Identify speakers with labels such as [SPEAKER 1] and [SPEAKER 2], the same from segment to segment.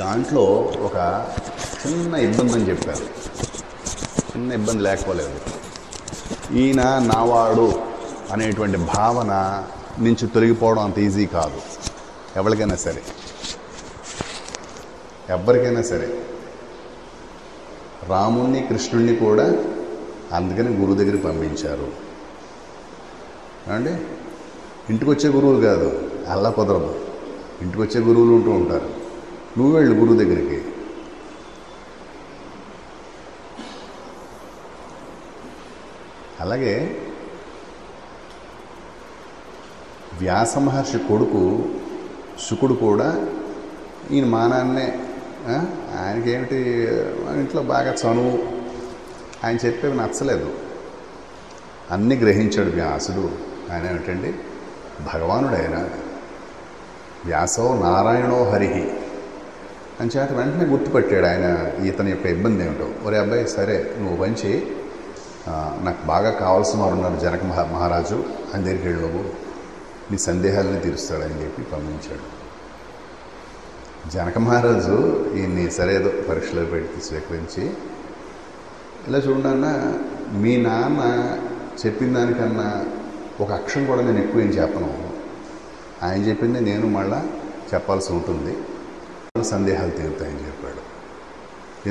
[SPEAKER 1] దాంట్లో ఒక చిన్న ఇబ్బంది అని చెప్పారు. చిన్న ఇబ్బంది లేకపోలేదు. ఈయన నావాడు అనేటువంటి భావన నుంచి తొలగిపోవడం అంత ఈజీ కాదు. ఎవరికైనా సరే, ఎవరికైనా సరే. రాముణ్ణి కృష్ణుణ్ణి కూడా అందుకని గురువు దగ్గరికి పంపించారు అండి. ఇంటికి వచ్చే గురువులు కాదు, అలా కుదరదు. ఇంటికి వచ్చే గురువులు ఉంటూ ఉంటారు. నువ్వు వెళ్ళు గురువు దగ్గరికి. అలాగే వ్యాస మహర్షి కొడుకు శుకుడు కూడా ఈయన మానాన్నే, ఆయనకేమిటి ఇంట్లో బాగా చనువు, ఆయన చెప్పేవి నచ్చలేదు. అన్నీ గ్రహించాడు వ్యాసుడు. ఆయన ఏమిటండి, భగవానుడు ఆయన. వ్యాసో నారాయణో హరిహి అని చేత వెంటనే గుర్తుపెట్టాడు ఆయన ఇతని యొక్క ఇబ్బంది ఏమిటో. ఒరే అబ్బాయి, సరే నువ్వు పంచి, నాకు బాగా కావాల్సిన వారు ఉన్నారు జనక మహారాజు, ఆయన దగ్గరికి వెళ్ళు, నువ్వు నీ సందేహాలని తీరుస్తాడని చెప్పి పంపించాడు. జనక మహారాజు ఈయన్ని సరేదో పరీక్షలో పెట్టి స్వీకరించి, ఇలా చూడన్నా మీ నాన్న చెప్పిన దానికన్నా ఒక అక్షరం కూడా నేను ఎక్కువ ఏం చెప్పను, ఆయన చెప్పింది నేను మళ్ళా చెప్పాల్సి ఉంటుంది, సందేహాలు తీరుతాయని చెప్పాడు.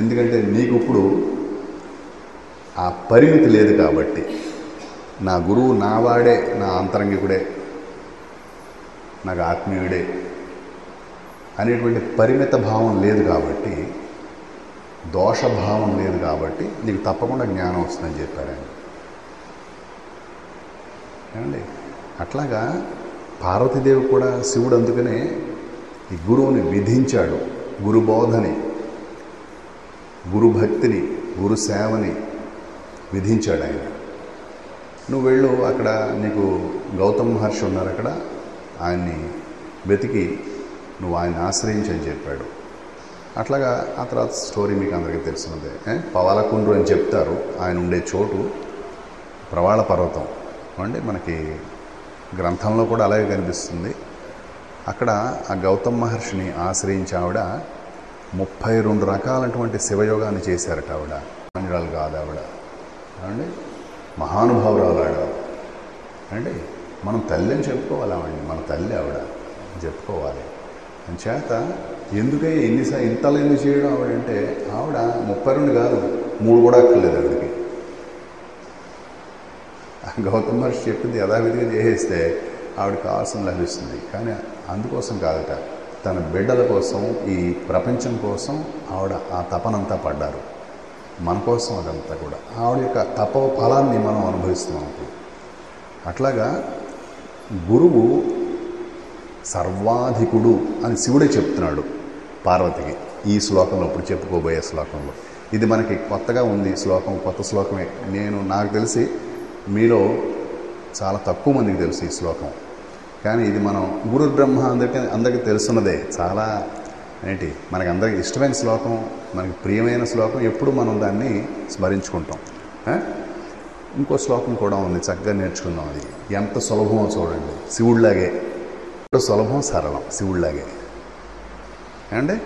[SPEAKER 1] ఎందుకంటే నీకు ఇప్పుడు ఆ పరిమితి లేదు కాబట్టి, నా గురువు నావాడే, నా అంతరంగికుడే, నాకు ఆత్మీయుడే అనేటువంటి పరిమిత భావం లేదు కాబట్టి, దోషభావం లేదు కాబట్టి నీకు తప్పకుండా జ్ఞానం వస్తుందని చెప్పారు ఆయన. ఏమండి, అట్లాగా పార్వతీదేవి కూడా శివుడు అందుకనే ఈ గురువుని విధించాడు. గురు బోధని, గురు భక్తిని, గురు సేవని విధించాడు ఆయన. నువ్వు వెళ్ళు, అక్కడ నీకు గౌతమ మహర్షి ఉన్నారు, అక్కడ ఆయన్ని వెతికి నువ్వు ఆయన ఆశ్రయించని చెప్పాడు. అట్లాగా ఆ తర్వాత స్టోరీ మీకు అందరికీ తెలిసినదే. పవాలకుండ్రు అని చెప్తారు, ఆయన ఉండే చోటు ప్రవాళ పర్వతం అండి. మనకి గ్రంథంలో కూడా అలాగే కనిపిస్తుంది. అక్కడ ఆ గౌతమ మహర్షిని ఆశ్రయించి ఆవిడ 32 రకాలైనటువంటి శివయోగాన్ని చేశారట. ఆవిడ మంజురాలు కాదు, ఆవిడ అండి మహానుభావురాలు ఆవిడ అండి. మనం తల్లి అని చెప్పుకోవాలి, ఆవిడని మన తల్లి ఆవిడ చెప్పుకోవాలి. అని చేత ఎందుకై ఇంతలో ఎందుకు చేయడం ఆవిడంటే, ఆవిడ 32 కాదు 3 కూడా అక్కర్లేదు ఆవిడకి. గౌతమ మహర్షి చెప్పింది యథావిధిగా చేసేస్తే ఆవిడకి కావాల్సిన లభిస్తుంది. కానీ అందుకోసం కాదట, తన బిడ్డల కోసం, ఈ ప్రపంచం కోసం ఆవిడ ఆ తపనంతా పడ్డారు. మన కోసం అదంతా కూడా ఆవిడ యొక్క తపో ఫలాన్ని మనం అనుభవిస్తున్నాం ఇప్పుడు. అట్లాగా గురువు సర్వాధికుడు అని శివుడే చెప్తున్నాడు పార్వతికి ఈ శ్లోకంలో, ఇప్పుడు చెప్పుకోబోయే శ్లోకంలో. ఇది మనకి కొత్తగా ఉంది శ్లోకం, కొత్త శ్లోకమే. నాకు తెలిసి మీలో చాలా తక్కువ మందికి తెలుసు ఈ శ్లోకం. కానీ ఇది మనం గురు బ్రహ్మ అందరికీ తెలుసున్నదే. చాలా ఏంటి, మనకి అందరికీ ఇష్టమైన శ్లోకం, మనకి ప్రియమైన శ్లోకం. ఎప్పుడు మనం దాన్ని స్మరించుకుంటాం. ఇంకో శ్లోకం కూడా ఉంది, చక్కగా నేర్చుకుందాం. అది ఎంత సులభమో చూడండి. శివుడిలాగే సులభం, సరళం, శివుడిలాగే ఏమండి.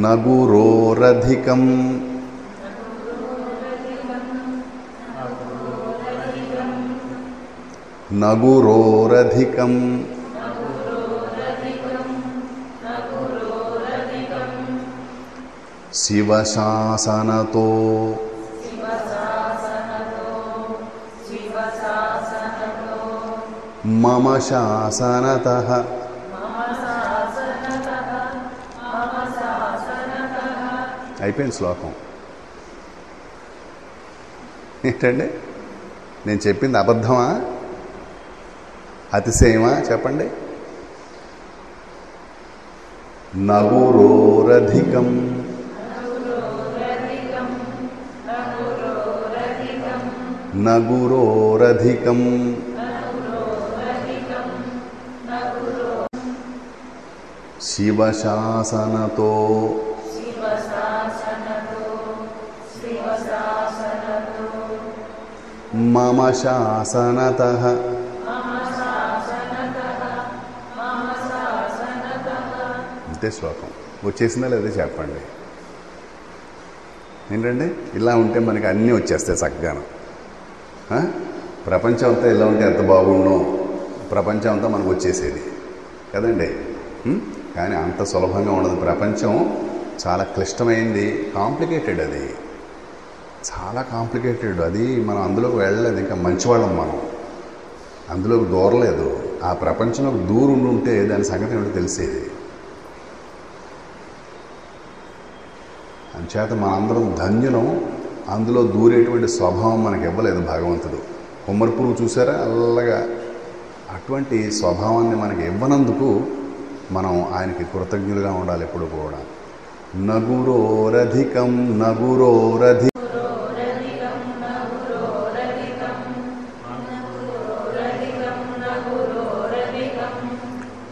[SPEAKER 1] నగురోరధికం నగురోరధికం శివశాసనతో మమ శాసనతః. అయిపోయింది శ్లోకం. ఏంటండి, నేను చెప్పింది అబద్ధమా, అతిశయమా చెప్పండి. నగురోరధికం నగురోరధికం శివశాసనతో మమ శాసనతః అంతే శ్లోకం. వచ్చేసిందా లేదా చెప్పండి. ఏంటండి ఇలా ఉంటే మనకి అన్నీ వచ్చేస్తాయి చక్కగాను. ప్రపంచం అంతా ఇలా ఉంటే ఎంత బాగుండో, ప్రపంచం అంతా మనకు వచ్చేసేది కదండి. కానీ అంత సులభంగా ఉండదు. ప్రపంచం చాలా క్లిష్టమైంది, కాంప్లికేటెడ్. అది చాలా కాంప్లికేటెడ్. అది మనం అందులోకి వెళ్ళలేదు. ఇంకా మంచివాళ్ళం మనం అందులోకి దూరలేదు. ఆ ప్రపంచంలోకి దూరం ఉంటే దాని సంగతి ఏమిటో తెలిసేది. అంచేత మనందరం ధన్యులం. అందులో దూరేటువంటి స్వభావం మనకి ఇవ్వలేదు భగవంతుడు. కొమ్మరి పురుగు చూసారా అల్లగా, అటువంటి స్వభావాన్ని మనకి ఇవ్వనందుకు మనం ఆయనకి కృతజ్ఞులుగా ఉండాలి ఎప్పుడు కూడా. నగురోరధికం నగురోరధి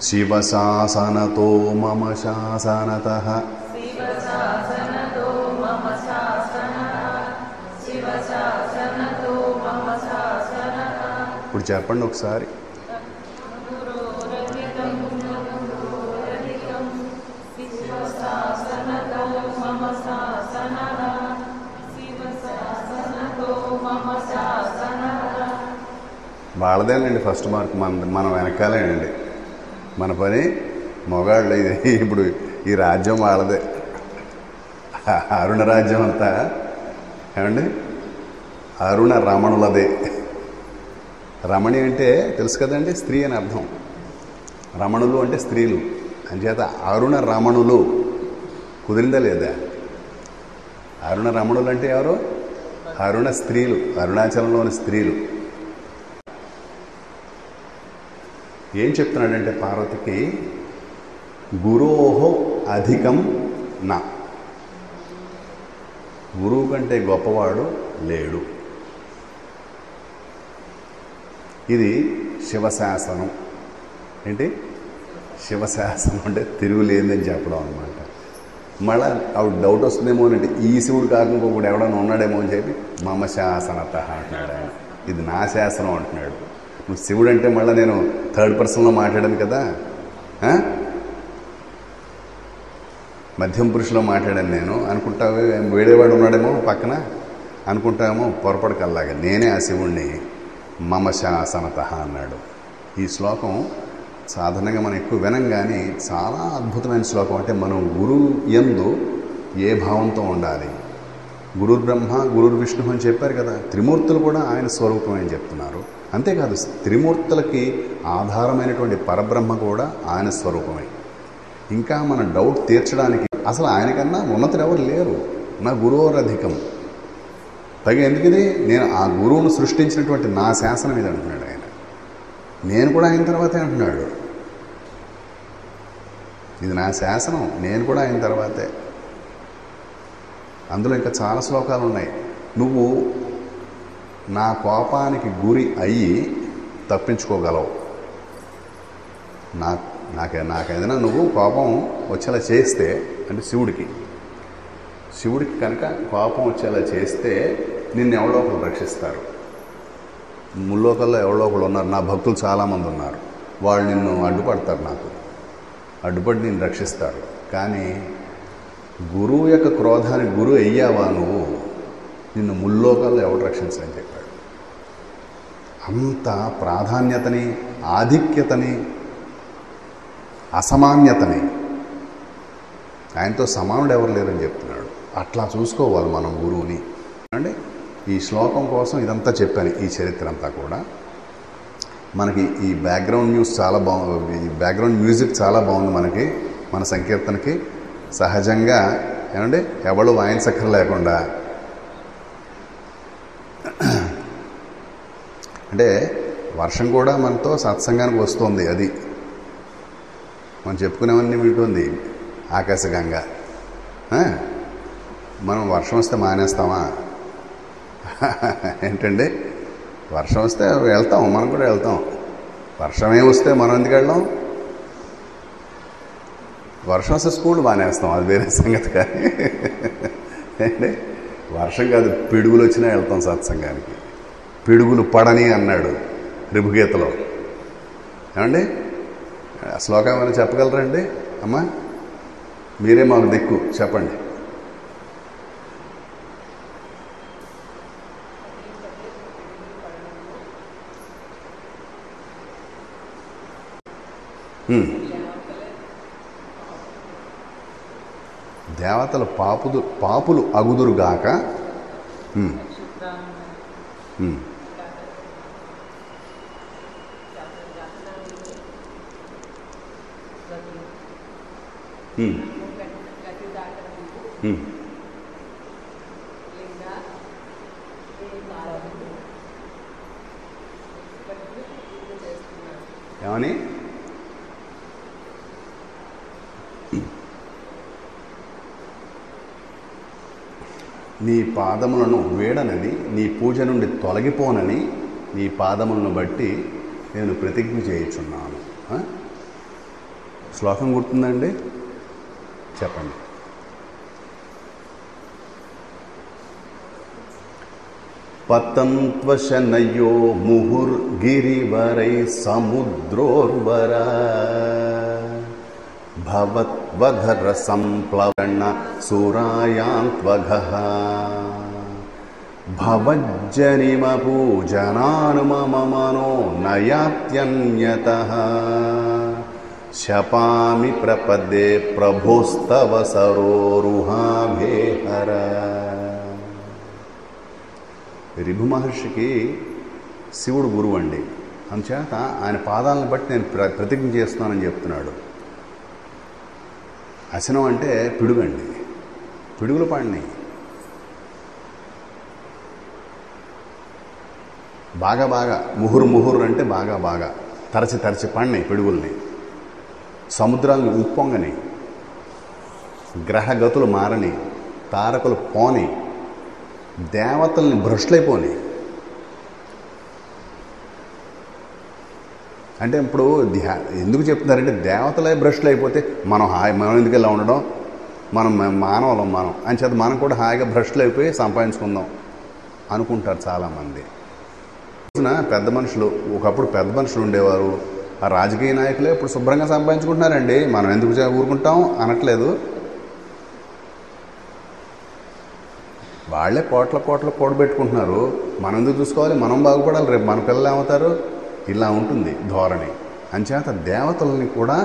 [SPEAKER 1] శివ శాసనతో మమ శాసనతః. ఇప్పుడు చెప్పండి ఒకసారి. వాళ్ళదేనండి ఫస్ట్ మార్క్. మనం వెనకాలేనండి. మన పని మొగాళ్ళు. ఇప్పుడు ఈ రాజ్యం వాళ్ళదే. అరుణ రాజ్యం అంతా ఏమండి అరుణ రమణులదే. రమణి అంటే తెలుసు కదండి, స్త్రీ అని అర్థం. రమణులు అంటే స్త్రీలు. అంచేత అరుణ రమణులు కుదిరిందా లేదా? అరుణ రమణులు అంటే ఎవరు? అరుణ స్త్రీలు, అరుణాచలంలోని స్త్రీలు. ఏం చెప్తున్నాడంటే పార్వతికి, గురోహో అధికం నా, గురువు కంటే గొప్పవాడు లేడు. ఇది శివశాసనం. ఏంటి శివశాసనం అంటే తిరుగులేదని చెప్పడం అనమాట. మళ్ళీ ఆవిడ డౌట్ వస్తుందేమో అంటే ఈ శివుడు కాకుండా ఇంకొకటి ఎవడన్నా ఉన్నాడేమో అని చెప్పి మమ శాసనత అంటున్నాడు ఆయన. ఇది నా శాసనం అంటున్నాడు. నువ్వు శివుడు అంటే మళ్ళీ నేను థర్డ్ పర్సన్లో మాట్లాడాను కదా, మధ్యం పురుషులో మాట్లాడాను నేను అనుకుంటావు. వేడేవాడు ఉన్నాడేమో పక్కన అనుకుంటామో, పొరపడకల్లాగా నేనే ఆ శివుణ్ణి. మమ శాసనత అన్నాడు. ఈ శ్లోకం సాధారణంగా మనం ఎక్కువ వినం, కానీ చాలా అద్భుతమైన శ్లోకం. అంటే మనం గురువు యందు ఏ భావంతో ఉండాలి. గురుర్ బ్రహ్మ గురుర్ విష్ణు అని చెప్పారు కదా. త్రిమూర్తులు కూడా ఆయన స్వరూపం అని చెప్తున్నారు. అంతేకాదు, త్రిమూర్తులకి ఆధారమైనటువంటి పరబ్రహ్మ కూడా ఆయన స్వరూపమే. ఇంకా మన డౌట్ తీర్చడానికి అసలు ఆయనకన్నా ఉన్నతులు ఎవరు లేరు. నా గురోరధికం. పైగా ఎందుకు ఇది? నేను ఆ గురువును సృష్టించినటువంటి నా శాసనం ఇది అంటున్నాడు ఆయన. నేను కూడా ఆయన తర్వాతే అంటున్నాడు. ఇది నా శాసనం, నేను కూడా ఆయన తర్వాతే. అందులో ఇంకా చాలా శ్లోకాలు ఉన్నాయి. నువ్వు నా కోపానికి గురి అయ్యి తప్పించుకోగలవు. నాకేదైనా నువ్వు కోపం వచ్చేలా చేస్తే, అంటే శివుడికి కనుక కోపం వచ్చేలా చేస్తే నిన్ను ఎవరో ఒకరు రక్షిస్తారు. ముల్లోకల్లో ఎవరో ఒకరు ఉన్నారు. నా భక్తులు చాలామంది ఉన్నారు. వాళ్ళు నిన్ను అడ్డుపడతారు, నాకు అడ్డుపడి నిన్ను రక్షిస్తారు. కానీ గురువు యొక్క క్రోధానికి గురి అయ్యావా నువ్వు, నిన్ను ముల్లోకాల్లో ఎవరు రక్షించని చెప్పాడు. అంత ప్రాధాన్యతని, ఆధిక్యతని, అసమాన్యతని, ఆయనతో సమానుడు ఎవరు లేరని చెప్తున్నాడు. అట్లా చూసుకోవాలి మనం గురువుని అండి. ఈ శ్లోకం కోసం ఇదంతా చెప్పాను, ఈ చరిత్ర అంతా కూడా. మనకి ఈ బ్యాక్గ్రౌండ్ న్యూస్ చాలా బాగుంది, ఈ బ్యాక్గ్రౌండ్ మ్యూజిక్ చాలా బాగుంది మనకి, మన సంకీర్తనకి. సహజంగా ఏమంటే ఎవరు వాయించక్కర లేకుండా, అంటే వర్షం కూడా మనతో సత్సంగానికి వస్తుంది. అది మనం చెప్పుకునేవన్నీ వింటుంది ఆకాశగంగా. మనం వర్షం వస్తే మానేస్తామా? ఏంటండి, వర్షం వస్తే వెళ్తాం, మనం కూడా వెళ్తాం. వర్షమే వస్తే మనం ఎందుకు వెళ్దాం? వర్షం వస్తే స్కూల్ మానేస్తాం, అది వేరే సంగతి. కానీ అంటే వర్షం కాదు, పిడుగులు వచ్చినా వెళ్తాం సత్సంగానికి. పిడుగులు పడని అన్నాడు రిభుగీతలో. ఏమండి శ్లోకం ఏమైనా చెప్పగలరండి అమ్మా? మీరే మాకు దిక్కు, చెప్పండి. దేవతలు పాపులు అగుదురుగాక. ఏమని? నీ పాదములను వేడనని, నీ పూజ నుండి తొలగిపోనని నీ పాదములను బట్టి నేను ప్రతిజ్ఞ చేయుచున్నాను. శ్లోకం గుర్తుందండి? చెప్పండి. పతంత్వశనయో ముహుర్గిరివరై సముద్రోర్వరా భవద్వధర సంప్లవణ సురాయాంత్వఘః భవజ్జనిమపూజనానుమమనో నయాత్యన్యతః శపామి ప్రపదే ప్రభోస్తవ సరోరుహాభేహర. రిభు మహర్షికి శివుడు గురువు అండి. అందుచేత ఆయన పాదాలను బట్టి నేను ప్రతిజ్ఞ చేస్తున్నానని చెప్తున్నాడు. అసనం అంటే పిడుగండి, పిడుగులు పడినాయి. బాగా ముహురు అంటే బాగా తరచి పడినాయి పిడుగుల్ని. సముద్రాలను ఉప్పొంగని, గ్రహగతులు మారని, తారకులు పోని, దేవతల్ని భ్రష్టులైపోని. అంటే ఇప్పుడు ఎందుకు చెప్తున్నారంటే దేవతలే భ్రష్టులు అయిపోతే మనం ఎందుకు ఇలా ఉండడం, మనం అని చేత మనం కూడా హాయిగా భ్రష్టులు అయిపోయి సంపాదించుకుందాం అనుకుంటారు చాలామంది. పెద్ద మనుషులు, ఒకప్పుడు పెద్ద మనుషులు ఉండేవారు, ఆ రాజకీయ నాయకులే ఇప్పుడు శుభ్రంగా సంపాదించుకుంటున్నారండి. మనం ఎందుకు ఊరుకుంటాం అనట్లేదు. వాళ్ళే కోట్ల కూడబెట్టుకుంటున్నారు. మనం ఎందుకు చూసుకోవాలి, మనం బాగుపడాలి, రేపు మన పిల్లలు ఏమవుతారు, ఇలా ఉంటుంది ధోరణి. అంచేత దేవతలని కూడా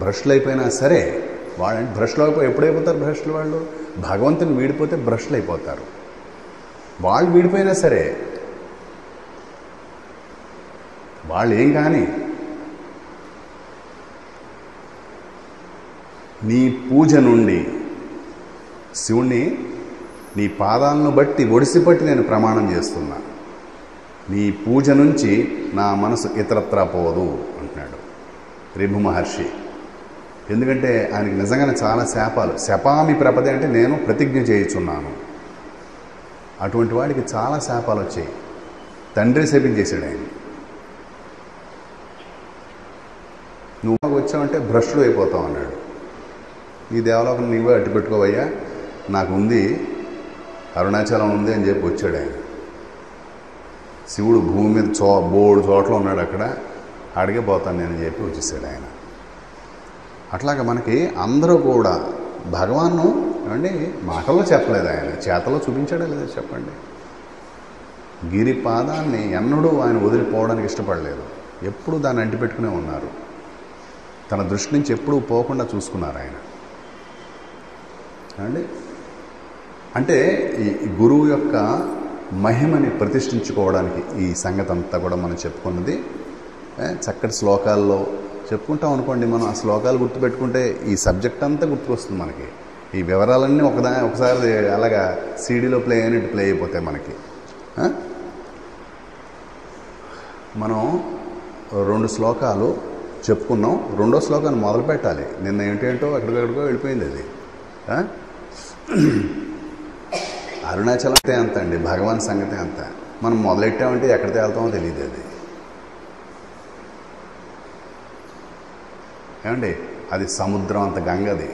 [SPEAKER 1] భ్రష్టులు అయిపోయినా సరే, వాళ్ళంటే భ్రష్టులు ఎప్పుడైపోతారు భ్రష్టులు? వాళ్ళు భగవంతుని వీడిపోతే భ్రష్టులు అయిపోతారు. వాళ్ళు వీడిపోయినా సరే వాళ్ళు ఏం కానీ నీ పూజ నుండి శివుణ్ణి నీ పాదాలను బట్టి ఒడిసిపట్టి నేను ప్రమాణం చేస్తున్నా, నీ పూజ నుంచి నా మనసు ఇతరత్రా పోదు అంటున్నాడు రిభు మహర్షి. ఎందుకంటే ఆయనకి నిజంగానే చాలా శాపాలు. శపామి ప్రపదే అంటే నేను ప్రతిజ్ఞ చేయుచున్నాను. అటువంటి వాడికి చాలా శాపాలు వచ్చాయి. తండ్రి శపించేశాడు ఆయన. నువ్వు వచ్చావంటే భ్రష్టుడు అయిపోతావు అన్నాడు. ఈ దేవలోకం నీవే అట్టు పెట్టుకోవయ్యా, నాకు ఉంది, అరుణాచలం ఉంది అని చెప్పి వచ్చాడు ఆయన. శివుడు భూమి మీద బోడు చోట్ల ఉన్నాడు, అక్కడ అడిగే పోతాను నేను చెప్పి వచ్చేసాడు ఆయన. అట్లాగా మనకి అందరూ కూడా భగవాన్ను ఏమండి మాటల్లో చెప్పలేదు, ఆయన చేతలో చూపించాడా లేదా చెప్పండి. గిరి పాదాన్ని ఎన్నడూ ఆయన వదిలిపోవడానికి ఇష్టపడలేదు. ఎప్పుడూ దాన్ని అంటిపెట్టుకునే ఉన్నారు. తన దృష్టి నుంచి ఎప్పుడూ పోకుండా చూసుకున్నారు ఆయన అండి. అంటే ఈ గురువు యొక్క మహిమని ప్రతిష్ఠించుకోవడానికి ఈ సంగతి అంతా కూడా మనం చెప్పుకున్నది. చక్కటి శ్లోకాల్లో చెప్పుకుంటాం అనుకోండి, మనం ఆ శ్లోకాలు గుర్తుపెట్టుకుంటే ఈ సబ్జెక్ట్ అంతా గుర్తుకొస్తుంది మనకి. ఈ వివరాలన్నీ ఒకసారి అలాగా సీడీలో ప్లే అయినట్టు ప్లే అయిపోతాయి మనకి. మనం 2 శ్లోకాలు చెప్పుకున్నాం. 2వ శ్లోకాన్ని మొదలు పెట్టాలి. నిన్న ఏంటంటో ఎక్కడికో వెళ్ళిపోయింది అది. అరుణాచలం అంతే అంత అండి, భగవాన్ సంగతే అంత. మనం మొదలెట్టామంటే ఎక్కడ తేలుతామో తెలియదు అది. ఏమండి అది సముద్రం అంత గంగది.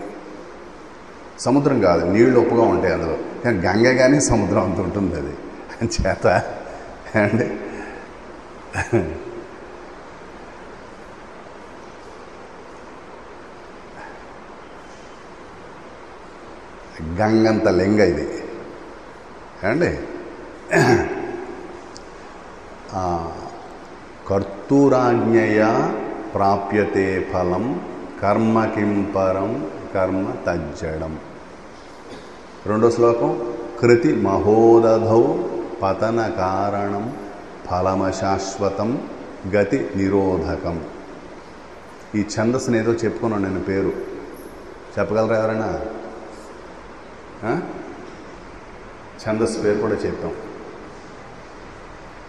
[SPEAKER 1] సముద్రం కాదు, నీళ్ళు ఉప్పుగా ఉంటాయి అందులో, కానీ గంగ కానీ సముద్రం అంత ఉంటుంది అది. చేత ఏమండి గంగంత లింగ ఇది ఏమండి. కర్తూరాజ్ఞయ ప్రాప్యతే ఫలం కర్మ కిం పరం కర్మ తజ్జడం. రెండో శ్లోకం కృతి మహోదధౌ పతన కారణం ఫలమశాశ్వతం గతి నిరోధకం. ఈ ఛందస్సుని ఏదో చెప్పుకున్నాను నేను, పేరు చెప్పగలరా ఎవరైనా? ఛందస్సు పేరు కూడా చెప్పాం.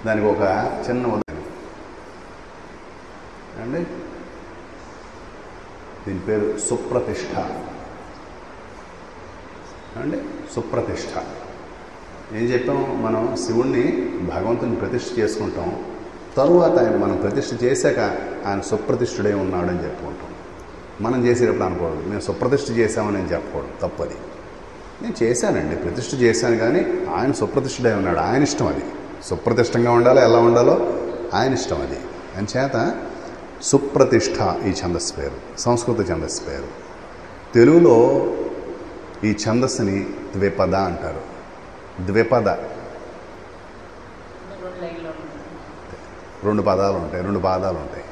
[SPEAKER 1] దానికి ఒక చిన్న ఉదాహరణ అండి. దీని పేరు సుప్రతిష్ఠ అండి. సుప్రతిష్ఠ ఏం చెప్పాం? మనం శివుణ్ణి భగవంతుని ప్రతిష్ఠ చేసుకుంటాం. తరువాత ఆయన మనం ప్రతిష్ఠ చేశాక ఆయన సుప్రతిష్ఠుడే ఉన్నాడని చెప్పుకుంటాం. మనం చేసేటప్పుడు అనుకోవడం మేము సుప్రతిష్ఠ చేశామని నేను చెప్పకూడదు, తప్పది. నేను చేశానండి, ప్రతిష్ఠ చేశాను, కానీ ఆయన సుప్రతిష్ఠుడే ఉన్నాడు. ఆయన ఇష్టం అది. సుప్రతిష్టంగా ఉండాలో ఎలా ఉండాలో ఆయన ఇష్టం అది. అంచేత సుప్రతిష్ఠ ఈ ఛందస్సు పేరు, సంస్కృత ఛందస్సు పేరు. తెలుగులో ఈ ఛందస్సుని ద్విపద అంటారు. ద్విపద, రెండు పదాలు ఉంటాయి, రెండు పాదాలు ఉంటాయి.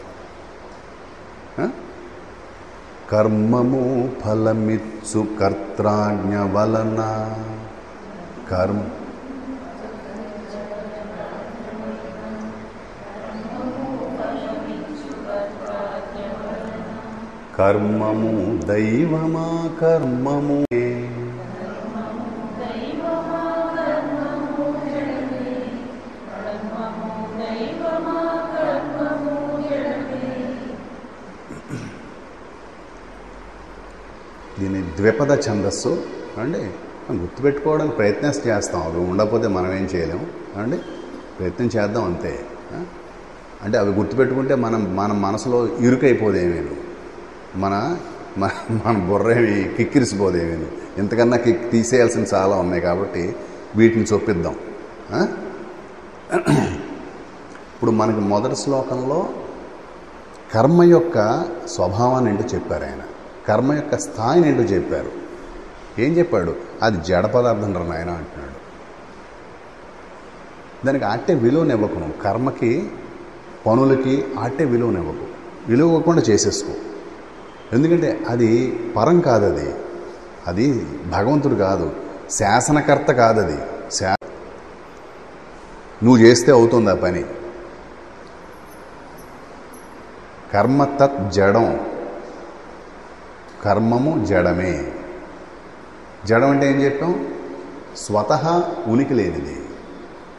[SPEAKER 1] కర్మము ఫలమిచ్చు కర్త్రాజ్ఞ వలన కర్మము దైవమా కర్మము దీన్ని ద్విపద ఛందస్సు అండి. గుర్తుపెట్టుకోవడానికి ప్రయత్నం చేస్తాం, అవి ఉండకపోతే మనం ఏం చేయలేము అండి. ప్రయత్నం చేద్దాం అంతే. అంటే అవి గుర్తుపెట్టుకుంటే మన మనసులో ఇరుకైపోదేమేను, మన బుర్ర ఏమి కిక్కిరిసిపోదేమేను. ఇంతకన్నా తీసేయాల్సిన చాలా ఉన్నాయి కాబట్టి వీటిని చొప్పిద్దాం. ఇప్పుడు మనకి మొదటి శ్లోకంలో కర్మ యొక్క స్వభావాన్ని ఏంటో చెప్పారు ఆయన. కర్మ యొక్క స్థాయిని ఏంటో చెప్పారు. ఏం చెప్పాడు? అది జడ పదార్థం రా నాయన అంటున్నాడు. దానికి ఆటే విలువనివ్వకు. నువ్వు కర్మకి, పనులకి ఆటే విలువనివ్వకు. విలువ ఇవ్వకుండా చేసేసుకో. ఎందుకంటే అది పరం కాదు, అది భగవంతుడు కాదు, శాసనకర్త కాదు. అది నువ్వు చేస్తే అవుతుంది ఆ పని. కర్మ తత్ జడం, కర్మము జడమే. జడం అంటే ఏం చెప్పాం? స్వతహా ఉనికి లేనిది,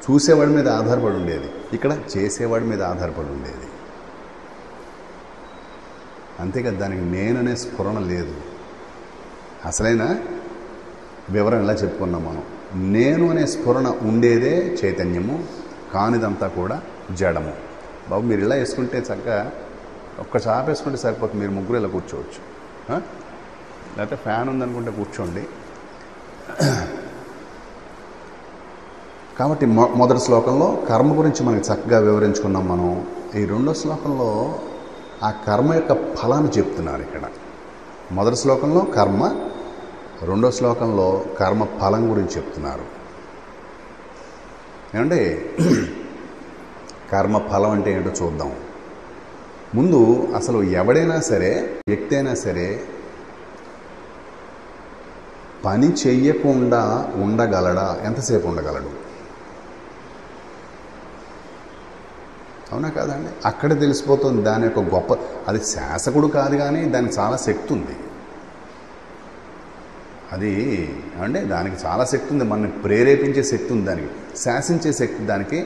[SPEAKER 1] చూసేవాడి మీద ఆధారపడి ఉండేది. ఇక్కడ చేసేవాడి మీద ఆధారపడి ఉండేది. అంతేకాదు దానికి నేననే స్ఫురణ లేదు. అసలైన వివరం ఇలా చెప్పుకున్నాం మనం. నేను అనే స్ఫురణ ఉండేదే చైతన్యము, కానిదంతా కూడా జడము. బాబు మీరు ఇలా వేసుకుంటే చక్కగా ఒక్క చాప వేసుకుంటే సరిపోతుంది. మీరు ముగ్గురు ఇలా కూర్చోవచ్చు. లేకపోతే ఫ్యాన్ ఉందనుకుంటే కూర్చోండి. కాబట్టి మొదటి శ్లోకంలో కర్మ గురించి మనకి చక్కగా వివరించుకున్నాం మనం. ఈ రెండో శ్లోకంలో ఆ కర్మ యొక్క ఫలాన్ని చెప్తున్నారు. ఇక్కడ మొదటి శ్లోకంలో కర్మ, రెండో శ్లోకంలో కర్మ ఫలం గురించి చెప్తున్నారు. ఏమంటే కర్మ ఫలం అంటే ఏంటో చూద్దాం. ముందు అసలు ఎవడైనా సరే, వ్యక్తి అయినా సరే పని చెయ్యకుండా ఉండగలడా? ఎంతసేపు ఉండగలడు? అవునా కాదండి? అక్కడ తెలిసిపోతుంది దాని యొక్క గొప్ప. అది శాసకుడు కాదు, కానీ దానికి చాలా శక్తి ఉంది. అది అంటే దానికి చాలా శక్తి ఉంది. మనల్ని ప్రేరేపించే శక్తి ఉంది, దానికి శాసించే శక్తి దానికి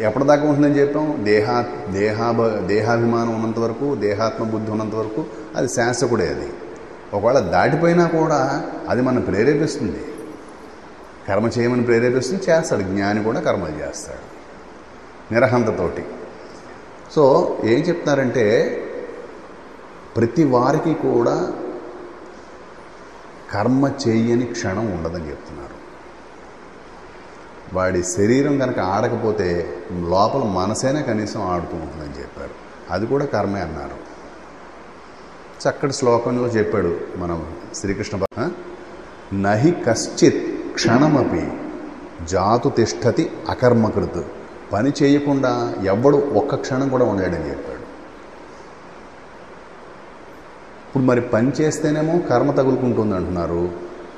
[SPEAKER 1] ఎప్పటిదాకా ఉంటుందని చెప్పాం? దేహాభిమానం ఉన్నంత వరకు, దేహాత్మ బుద్ధి ఉన్నంత వరకు అది శాసకుడే. అది ఒకవేళ దాటిపోయినా కూడా అది మనం ప్రేరేపిస్తుంది, కర్మ చేయమని ప్రేరేపిస్తుంది, చేస్తాడు. జ్ఞాని కూడా కర్మలు చేస్తాడు నిరహంతతోటి. సో ఏం చెప్తున్నారంటే ప్రతి వారికి కూడా కర్మ చేయని క్షణం ఉండదని చెప్తున్నారు. వాడి శరీరం కనుక ఆడకపోతే లోపల మనసైనా కనీసం ఆడుతూ ఉంటుందని చెప్పారు. అది కూడా కర్మే అన్నారు. చక్కటి శ్లోకంలో చెప్పాడు మనం శ్రీకృష్ణ. నహి కశ్చిత్ క్షణమపి జాతు తిష్టతి అకర్మకృత్. పని చేయకుండా ఎవ్వడు ఒక్క క్షణం కూడా ఉండలేడని చెప్పాడు. ఇప్పుడు మరి పని చేస్తేనేమో కర్మ తగులుకుంటుంది అంటున్నారు,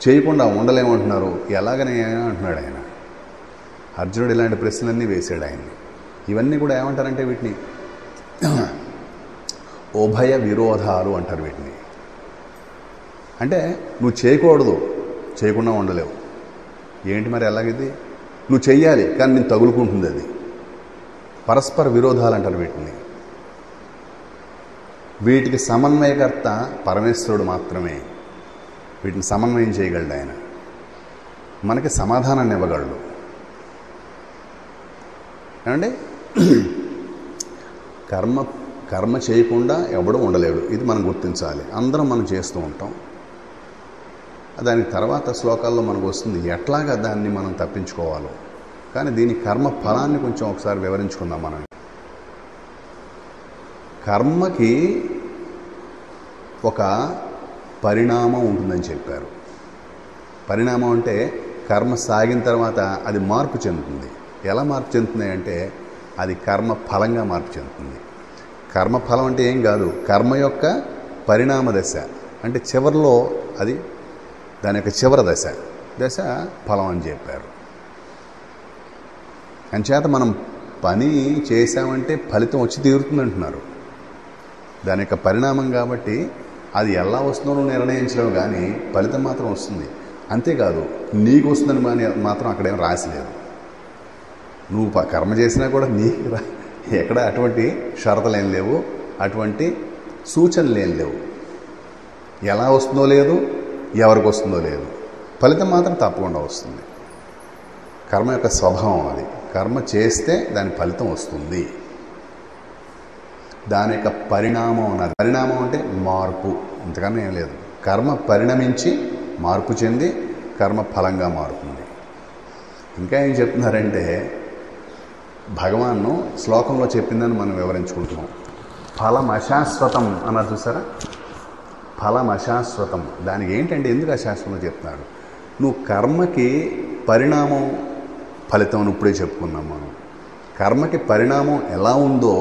[SPEAKER 1] చేయకుండా ఉండలేమంటున్నారు. ఎలాగనే అంటున్నాడు ఆయన. అర్జునుడు ఇలాంటి ప్రశ్నలన్నీ వేశాడు ఆయన్ని. ఇవన్నీ కూడా ఏమంటారంటే వీటిని ఉభయ విరోధాలు అంటారు వీటిని. అంటే నువ్వు చేయకూడదు, చేయకుండా ఉండలేవు. ఏంటి మరి ఎలాగిది? నువ్వు చెయ్యాలి కానీ నేను తగులుకుంటుంది అది. పరస్పర విరోధాలు అంటారు వీటిని. వీటికి సమన్వయకర్త పరమేశ్వరుడు మాత్రమే. వీటిని సమన్వయం చేయగలడు ఆయన. మనకి సమాధానాన్ని ఇవ్వగలడు. ఏమండి? కర్మ చేయకుండా ఎవడూ ఉండలేడు. ఇది మనం గుర్తించాలి. అందరం మనం చేస్తూ ఉంటాం. దానికి తర్వాత శ్లోకాల్లో మనకు వస్తుంది ఎట్లాగా దాన్ని మనం తప్పించుకోవాలో. కానీ దీని కర్మ ఫలాన్ని కొంచెం ఒకసారి వివరించుకుందాం మనం. కర్మకి ఒక పరిణామం ఉంటుందని చెప్పారు. పరిణామం అంటే కర్మ సాగిన తర్వాత అది మార్పు చెందుతుంది. ఎలా మార్పు చెందుతుంది అంటే అది కర్మ ఫలంగా మార్పు చెందుతుంది. కర్మ ఫలం అంటే ఏం కాదు, కర్మ యొక్క పరిణామ దశ. అంటే చివరిలో అది దాని యొక్క చివరి దశ ఫలం అని చెప్పారు. అంచేత మనం పని చేసామంటే ఫలితం వచ్చి తీరుతుంది అంటున్నారు. దాని యొక్క పరిణామం కాబట్టి అది ఎలా వస్తుందో నువ్వు నిర్ణయించలేవు, కానీ ఫలితం మాత్రం వస్తుంది. అంతేకాదు నీకు వస్తుందని మాత్రం అక్కడేం రాసిలేదు. నువ్వు కర్మ చేసినా కూడా నీకు ఎక్కడ అటువంటి షరతులు ఏం లేవు, అటువంటి సూచనలు ఏం లేవు. ఎలా వస్తుందో లేదు, ఎవరికి వస్తుందో లేదు, ఫలితం మాత్రం తప్పకుండా వస్తుంది. కర్మ యొక్క స్వభావం అది. కర్మ చేస్తే దాని ఫలితం వస్తుంది. దాని యొక్క పరిణామం అన్నది. పరిణామం అంటే మార్పు, ఇంతకన్నా ఏం లేదు. కర్మ పరిణమించి మార్పు చెంది కర్మ ఫలంగా మారుతుంది. ఇంకా ఏం చెప్తున్నారంటే భగవాను శ్లోకంలో చెప్పిందని మనం వివరించుకుంటున్నాం. ఫలం అశాశ్వతం అన్నారు చూసారా? ఫలం అశాశ్వతం. దానికి ఏంటంటే ఎందుకు అశాశ్వతం చెప్తున్నాడు? నువ్వు కర్మకి పరిణామం ఫలితం అని ఇప్పుడే చెప్పుకున్నాం మనం. కర్మకి పరిణామం ఎలా ఉందో,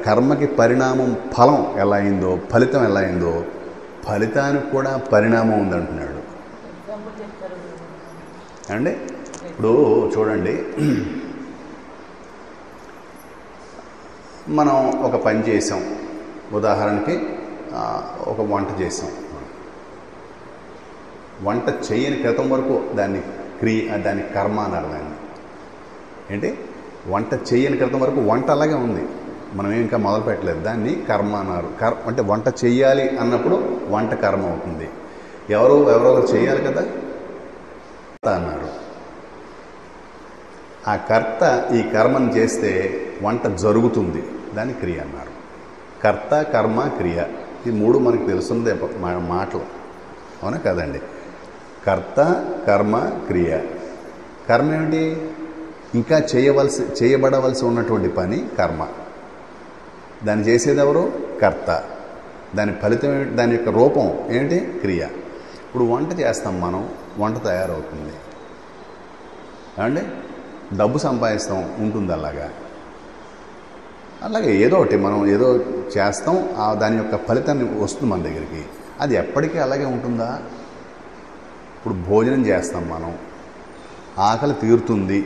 [SPEAKER 1] కర్మకి పరిణామం ఫలం ఎలా అయిందో, ఫలితం ఎలా అయిందో, ఫలితానికి కూడా పరిణామం ఉందంటున్నాడు. అండి ఇప్పుడు చూడండి, మనం ఒక పని చేసాం. ఉదాహరణకి ఒక వంట చేసాం. వంట చేయని క్రితం వరకు దాన్ని కర్మ అన్నారు. దాన్ని ఏంటి? వంట చేయని క్రితం వరకు వంట అలాగే ఉంది, మనం ఇంకా మొదలు పెట్టలేదు. దాన్ని కర్మ అన్నారు. అంటే వంట చెయ్యాలి అన్నప్పుడు వంట కర్మ అవుతుంది. ఎవరో చేయాలి కదా అన్నారు. ఆ కర్త ఈ కర్మను చేస్తే వంట జరుగుతుంది, దాన్ని క్రియ అన్నారు. కర్త, కర్మ, క్రియ, ఈ మూడు మనకు తెలుసుందే మాటలు, అవునా కదండి? కర్త, కర్మ, క్రియ. కర్మ ఏమిటి? ఇంకా చేయబడవలసి ఉన్నటువంటి పని కర్మ. దాన్ని చేసేది ఎవరు? కర్త. దాని ఫలితం ఏమిటి? దాని యొక్క రూపం ఏమిటి? క్రియ. ఇప్పుడు వంట చేస్తాం మనం, వంట తయారవుతుంది. ఏమండి? డబ్బు సంపాదిస్తాం, ఉంటుంది అలాగే ఏదో ఒకటి మనం ఏదో చేస్తాం, దాని యొక్క ఫలితాన్ని వస్తుంది మన దగ్గరికి. అది ఎప్పటికీ అలాగే ఉంటుందా? ఇప్పుడు భోజనం చేస్తాం మనం, ఆకలి తీరుతుంది.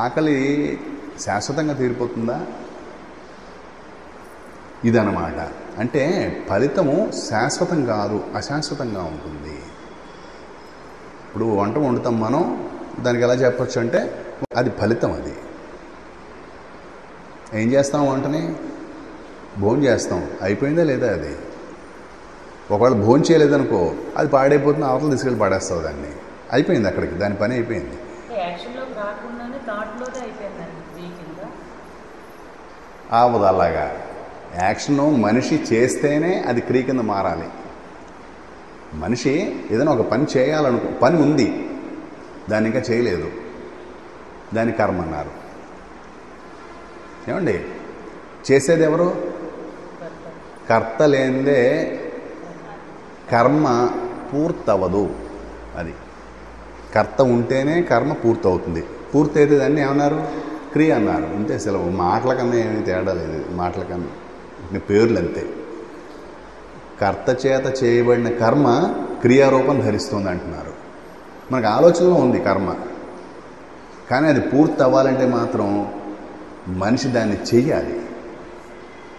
[SPEAKER 1] ఆకలి శాశ్వతంగా తీరిపోతుందా? ఇదన్నమాట. అంటే ఫలితము శాశ్వతం కాదు, అశాశ్వతంగా ఉంటుంది. ఇప్పుడు వంట వండుతాం మనం, దానికి ఎలా చెప్పచ్చు అంటే అది ఫలితం. అది ఏం చేస్తాం? వంటని భోజనం చేస్తాం, అయిపోయిందా లేదా? అది ఒకవేళ భోజనం చేయలేదనుకో, అది పాడైపోతుంది, అవతల తీసుకెళ్ళి పాడేస్తావు దాన్ని. అయిపోయింది, అక్కడికి దాని పని అయిపోయింది. అవదు అలాగా. యాక్షన్ మనిషి చేస్తేనే అది క్రియ కింద మారాలి. మనిషి ఏదైనా ఒక పని చేయాలనుకో, పని ఉంది, దాన్ని ఇంకా చేయలేదు, దాన్ని కర్మ అన్నారు. ఏమండి? చేసేది ఎవరు? కర్త లేనిదే కర్మ పూర్తవదు. అది కర్త ఉంటేనే కర్మ పూర్తవుతుంది. పూర్తయితే దాన్ని ఏమన్నారు? క్రియ అన్నారు. అంతే, సెలవు. మాటల కన్నా ఏమీ తేడా లేదు. మాటల కన్నా పేర్లు అంతే. కర్త చేత చేయబడిన కర్మ క్రియారూపం ధరిస్తుంది అంటున్నారు. మనకు ఆలోచనలో ఉంది కర్మ, కానీ అది పూర్తి అవ్వాలంటే మాత్రం మనిషి దాన్ని చెయ్యాలి.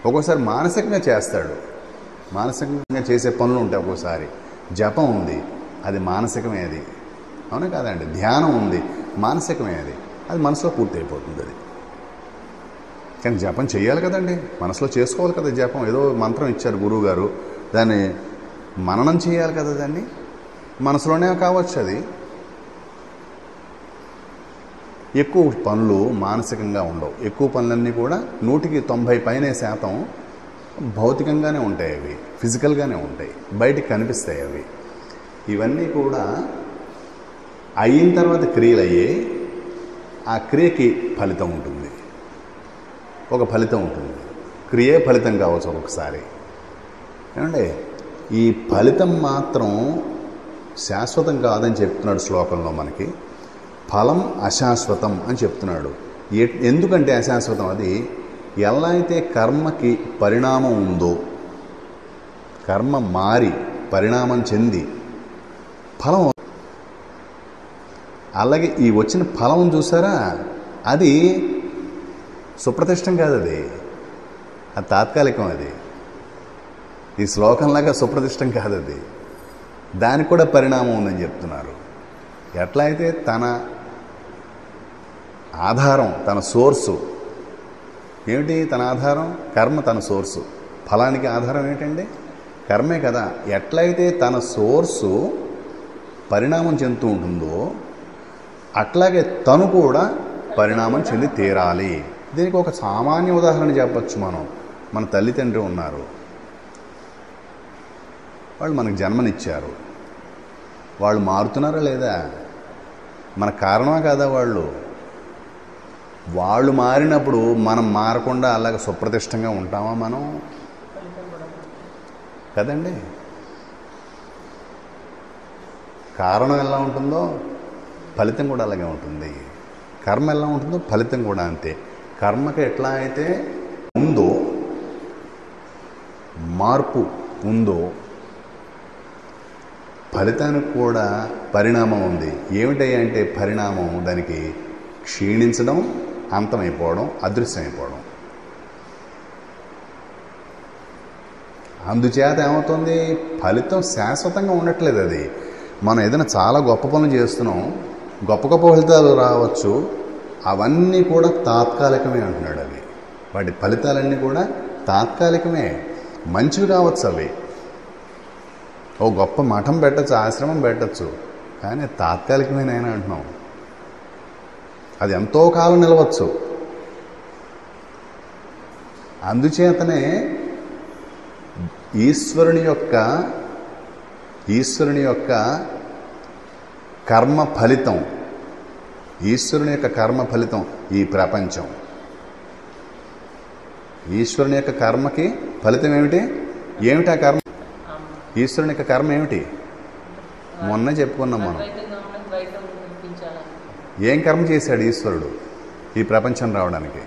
[SPEAKER 1] ఒక్కోసారి మానసికంగా చేస్తాడు. మానసికంగా చేసే పనులు ఉంటాయి. ఒక్కోసారి జపం ఉంది, అది మానసికమే. అది అవునా కాదండి? ధ్యానం ఉంది, మానసికమే. అది మనసులో పూర్తి అయిపోతుంది. అది కానీ జపం చేయాలి కదండి, మనసులో చేసుకోవాలి కదా. జపం ఏదో మంత్రం ఇచ్చారు గురువు గారు, దాన్ని మననం చేయాలి కదా. దాన్ని మనసులోనే కావచ్చు. అది ఎక్కువ పనులు మానసికంగా ఉండవు. ఎక్కువ పనులన్నీ కూడా 90% భౌతికంగానే ఉంటాయి. అవి ఫిజికల్గానే ఉంటాయి, బయటికి కనిపిస్తాయి. అవి ఇవన్నీ కూడా అయిన తర్వాత క్రియలు అయ్యాయి. ఆ క్రియకి ఫలితం ఉంటుంది, ఒక ఫలితం ఉంటుంది. క్రియే ఫలితం కావచ్చు ఒక్కొక్కసారి. ఏమంటే ఈ ఫలితం మాత్రం శాశ్వతం కాదని చెప్తున్నాడు శ్లోకంలో మనకి. ఫలం అశాశ్వతం అని చెప్తున్నాడు. ఎందుకంటే అశాశ్వతం? అది ఎలా అయితే కర్మకి పరిణామం ఉందో, కర్మ మారి పరిణామం చెంది ఫలం, అలాగే ఈ వచ్చిన ఫలం చూసారా, అది సుప్రతిష్టం కాదు. అది తాత్కాలికం. అది ఈ శ్లోకంలాగా సుప్రతిష్టం కాదు. అది దానికి కూడా పరిణామం ఉందని చెప్తున్నారు. ఎట్లా అయితే తన ఆధారం, తన సోర్సు ఏమిటి? తన ఆధారం కర్మ, తన సోర్సు. ఫలానికి ఆధారం ఏంటండి? కర్మే కదా. ఎట్లయితే తన సోర్సు పరిణామం చెందుతూ ఉంటుందో అట్లాగే తను కూడా పరిణామం చెంది తీరాలి. దీనికి ఒక సామాన్య ఉదాహరణ చెప్పచ్చు. మన తల్లిదండ్రులు ఉన్నారు, వాళ్ళు మనకు జన్మనిచ్చారు. వాళ్ళు మారుతున్నారా లేదా? మన కారణమా కాదా? వాళ్ళు మారినప్పుడు మనం మారకుండా అలాగ సుప్రతిష్టంగా ఉంటామా మనం? కదండి. కారణం ఎలా ఉంటుందో ఫలితం కూడా అలాగే ఉంటుంది. కర్మ ఎలా ఉంటుందో ఫలితం కూడా అంతే. కర్మకి ఎట్లా అయితే ఉందో, మార్పు ఉందో, ఫలితానికి కూడా పరిణామం ఉంది. ఏమిటంటే పరిణామం దానికి క్షీణించడం, అంతమైపోవడం, అదృశ్యమైపోవడం. అందుచేత ఏమవుతుంది? ఫలితం శాశ్వతంగా ఉండట్లేదు. అది మనం ఏదైనా చాలా గొప్ప పనులు చేస్తున్నాం, గొప్ప గొప్ప ఫలితాలు రావచ్చు, అవన్నీ కూడా తాత్కాలికమే అంటున్నాడు. అవి వాటి ఫలితాలన్నీ కూడా తాత్కాలికమే. మంచివి కావచ్చు అవి, ఓ గొప్ప మఠం పెట్టచ్చు, ఆశ్రమం పెట్టచ్చు, కానీ తాత్కాలికమేనైనా అంటున్నాం. అది ఎంతో కాలం నిలవచ్చు. అందుచేతనే ఈశ్వరుని యొక్క కర్మ ఫలితం, ఈశ్వరుని యొక్క కర్మ ఫలితం ఈ ప్రపంచం. ఈశ్వరుని యొక్క కర్మకి ఫలితం ఏమిటి? ఏమిటా కర్మ? ఈశ్వరుని యొక్క కర్మ ఏమిటి? మొన్న చెప్పుకున్నాం మనం. ఏం కర్మ చేశాడు ఈశ్వరుడు ఈ ప్రపంచం రావడానికి?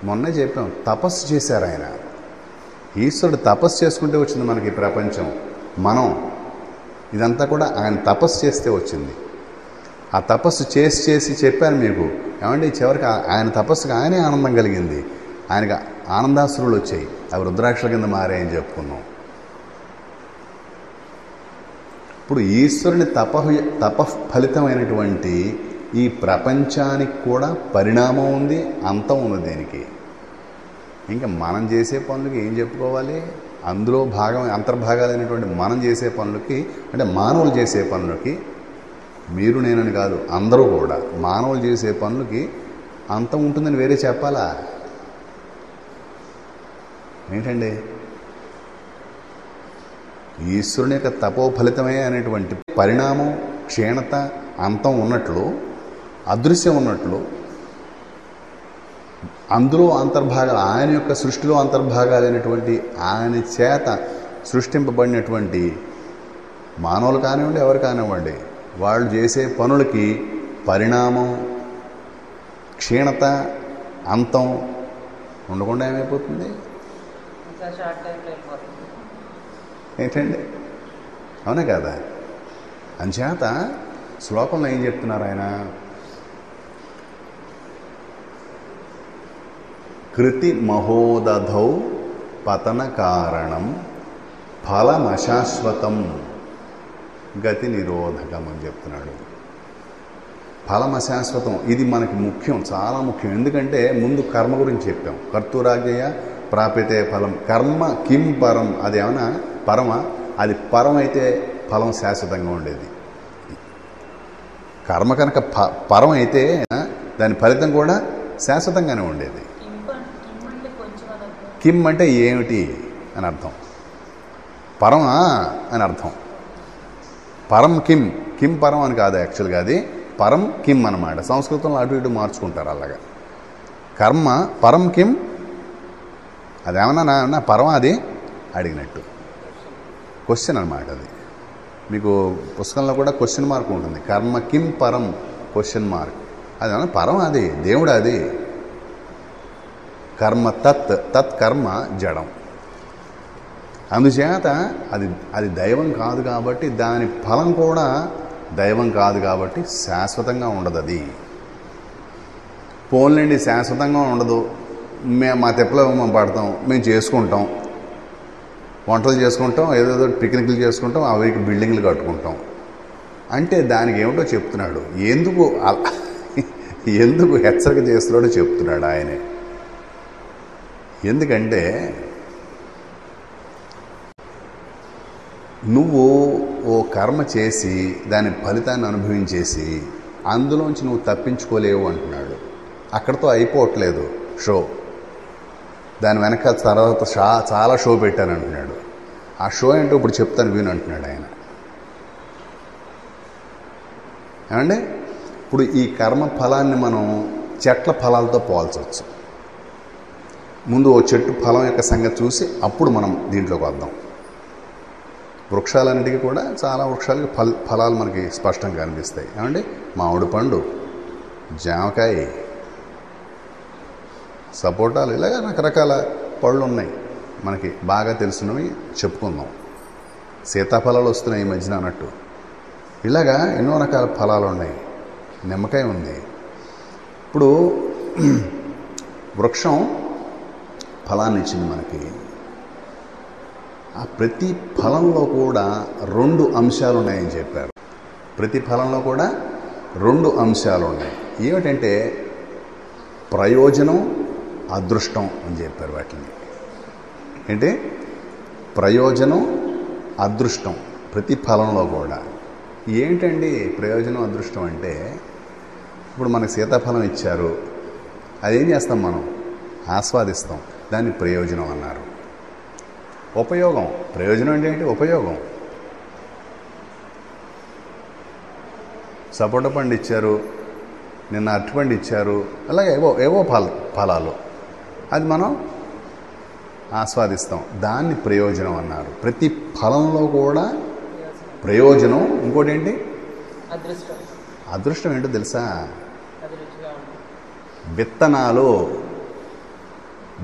[SPEAKER 1] మొన్న చెప్పాం, తపస్సు చేశారు ఆయన. ఈశ్వరుడు తపస్సు చేసుకుంటే వచ్చింది మనకి ఈ ప్రపంచం. మనం ఇదంతా కూడా ఆయన తపస్సు చేస్తే వచ్చింది. ఆ తపస్సు చేసి చెప్పాను మీకు. ఏమంటే చివరికి ఆయన తపస్సుకి ఆయనే ఆనందం కలిగింది. ఆయనకు ఆనందాశ్రువులు వచ్చాయి, అవి రుద్రాక్షల కింద మారాయని చెప్పుకున్నాం. ఇప్పుడు ఈశ్వరుని తప ఫలితమైనటువంటి ఈ ప్రపంచానికి కూడా పరిణామం ఉంది, అంతం ఉంది. దీనికి ఇంకా మనం చేసే పనులకి ఏం చెప్పుకోవాలి? అందులో అంతర్భాగాలైనటువంటి మనం చేసే పనులకి, అంటే మానవులు చేసే పనులకి, మీరు నేనని కాదు, అందరూ కూడా మానవులు చేసే పనులకి అంతం ఉంటుందని వేరే చెప్పాలా? ఏంటండి? ఈశ్వరుని యొక్క తపోఫలితమే అనేటువంటి పరిణామం, క్షీణత, అంతం ఉన్నట్లు, అదృశ్యం ఉన్నట్లు అందులో అంతర్భాగాలు, ఆయన యొక్క సృష్టిలో అంతర్భాగాలైనటువంటి ఆయన చేత సృష్టింపబడినటువంటి మానవులు కానివ్వండి, ఎవరు కానివ్వండి, వాళ్ళు చేసే పనులకి పరిణామం, క్షీణత, అంతం ఉండకుండా ఏమైపోతుంది? ఏంటండి, అవునా కదా? అంచేత శ్లోకంలో ఏం చెప్తున్నారు ఆయన? కృతి మహోదధౌ పతన కారణం ఫలమశాశ్వతం గతి నిరోధకం అని చెప్తున్నాడు. ఫలం అశాశ్వతం. ఇది మనకి ముఖ్యం, చాలా ముఖ్యం. ఎందుకంటే ముందు కర్మ గురించి చెప్పాం. కర్తూరాజ్ఞయ ప్రాప్యతే ఫలం. కర్మ కిం పరం, అది ఏమన్నా పరమ? అది పరం అయితే ఫలం శాశ్వతంగా ఉండేది. కర్మ కనుక పరం అయితే దాని ఫలితం కూడా శాశ్వతంగానే ఉండేది. కిం అంటే ఏమిటి అని అర్థం, పరమా అని అర్థం. పరం కిం, కిం పరం అని కాదు యాక్చువల్గా, అది పరం కిం అన్నమాట. సంస్కృతంలో అటు ఇటు మార్చుకుంటారు అలాగా. కర్మ పరం కిం, అదేమన్నా నా పరం అది అడిగినట్టు క్వశ్చన్ అన్నమాట. అది మీకు పుస్తకంలో కూడా క్వశ్చన్ మార్క్ ఉంటుంది. కర్మ కిం పరం క్వశ్చన్ మార్క్. అదేమన్నా పరం, అది దేవుడు. అది కర్మ తత్ కర్మ జడం. అందుచేత అది దైవం కాదు కాబట్టి, దాని ఫలం కూడా దైవం కాదు కాబట్టి శాశ్వతంగా ఉండదు. అది పోన్లేండి, శాశ్వతంగా ఉండదు. మా తెప్పలో మేము పడతాం, మేము చేసుకుంటాం, వంటలు చేసుకుంటాం, ఏదేదో పిక్నిక్లు చేసుకుంటాం, అవికి బిల్డింగ్లు కట్టుకుంటాం అంటే దానికి ఏమిటో చెప్తున్నాడు. ఎందుకు హెచ్చరిక చేస్తున్నాడో చెప్తున్నాడు ఆయనే. ఎందుకంటే నువ్వు ఓ కర్మ చేసి దాని ఫలితాన్ని అనుభవించేసి అందులోంచి నువ్వు తప్పించుకోలేవు అంటున్నాడు. అక్కడితో అయిపోవట్లేదు షో. దాని వెనక తర్వాత చాలా షో పెట్టాను అంటున్నాడు. ఆ షో ఏంటో ఇప్పుడు చెప్తాను విను అంటున్నాడు ఆయన. ఏమంటే ఇప్పుడు ఈ కర్మ ఫలాన్ని మనం చెట్ల ఫలాలతో పోల్చవచ్చు. ముందు ఓ చెట్టు ఫలం యొక్క సంగతి చూసి అప్పుడు మనం దీంట్లోకి వద్దాం. వృక్షాలన్నిటికీ కూడా చాలా వృక్షాలకి ఫలాలు మనకి స్పష్టంగా కనిపిస్తాయి. ఏమండి, మామిడి పండు, జామకాయ, సపోటాలు, ఇలాగ రకరకాల పళ్ళు ఉన్నాయి. మనకి బాగా తెలిసినవి చెప్పుకుందాం. సీతాఫలాలు వస్తున్నాయి ఈ మధ్యన అన్నట్టు. ఇలాగా ఎన్నో రకాల ఫలాలు ఉన్నాయి. నిమ్మకాయ ఉంది. ఇప్పుడు వృక్షం ఫలాన్ని ఇచ్చింది మనకి. ఆ ప్రతి ఫలంలో కూడా 2 అంశాలు ఉన్నాయని చెప్పారు. ప్రతి ఫలంలో కూడా 2 అంశాలు ఉన్నాయి. ఏమిటంటే ప్రయోజనం, అదృష్టం అని చెప్పారు. వాటిని ఏంటి? ప్రయోజనం, అదృష్టం. ప్రతి ఫలంలో కూడా ఏంటండి ప్రయోజనం, అదృష్టం అంటే, ఇప్పుడు మనకు సీతాఫలం ఇచ్చారు, అదేం చేస్తాం మనం? ఆస్వాదిస్తాం. దాన్ని ప్రయోజనం అన్నారు. ఉపయోగం, ప్రయోజనం అంటే ఏంటి? ఉపయోగం. సపోటా పండు ఇచ్చారు, నిన్న అరటిపండు ఇచ్చారు, అలాగే ఏవో ఫలాలు, అది మనం ఆస్వాదిస్తాం. దాన్ని ప్రయోజనం అన్నారు. ప్రతి ఫలంలో కూడా ప్రయోజనం. ఇంకోటి ఏంటి? అదృష్టం ఏంటో తెలుసా?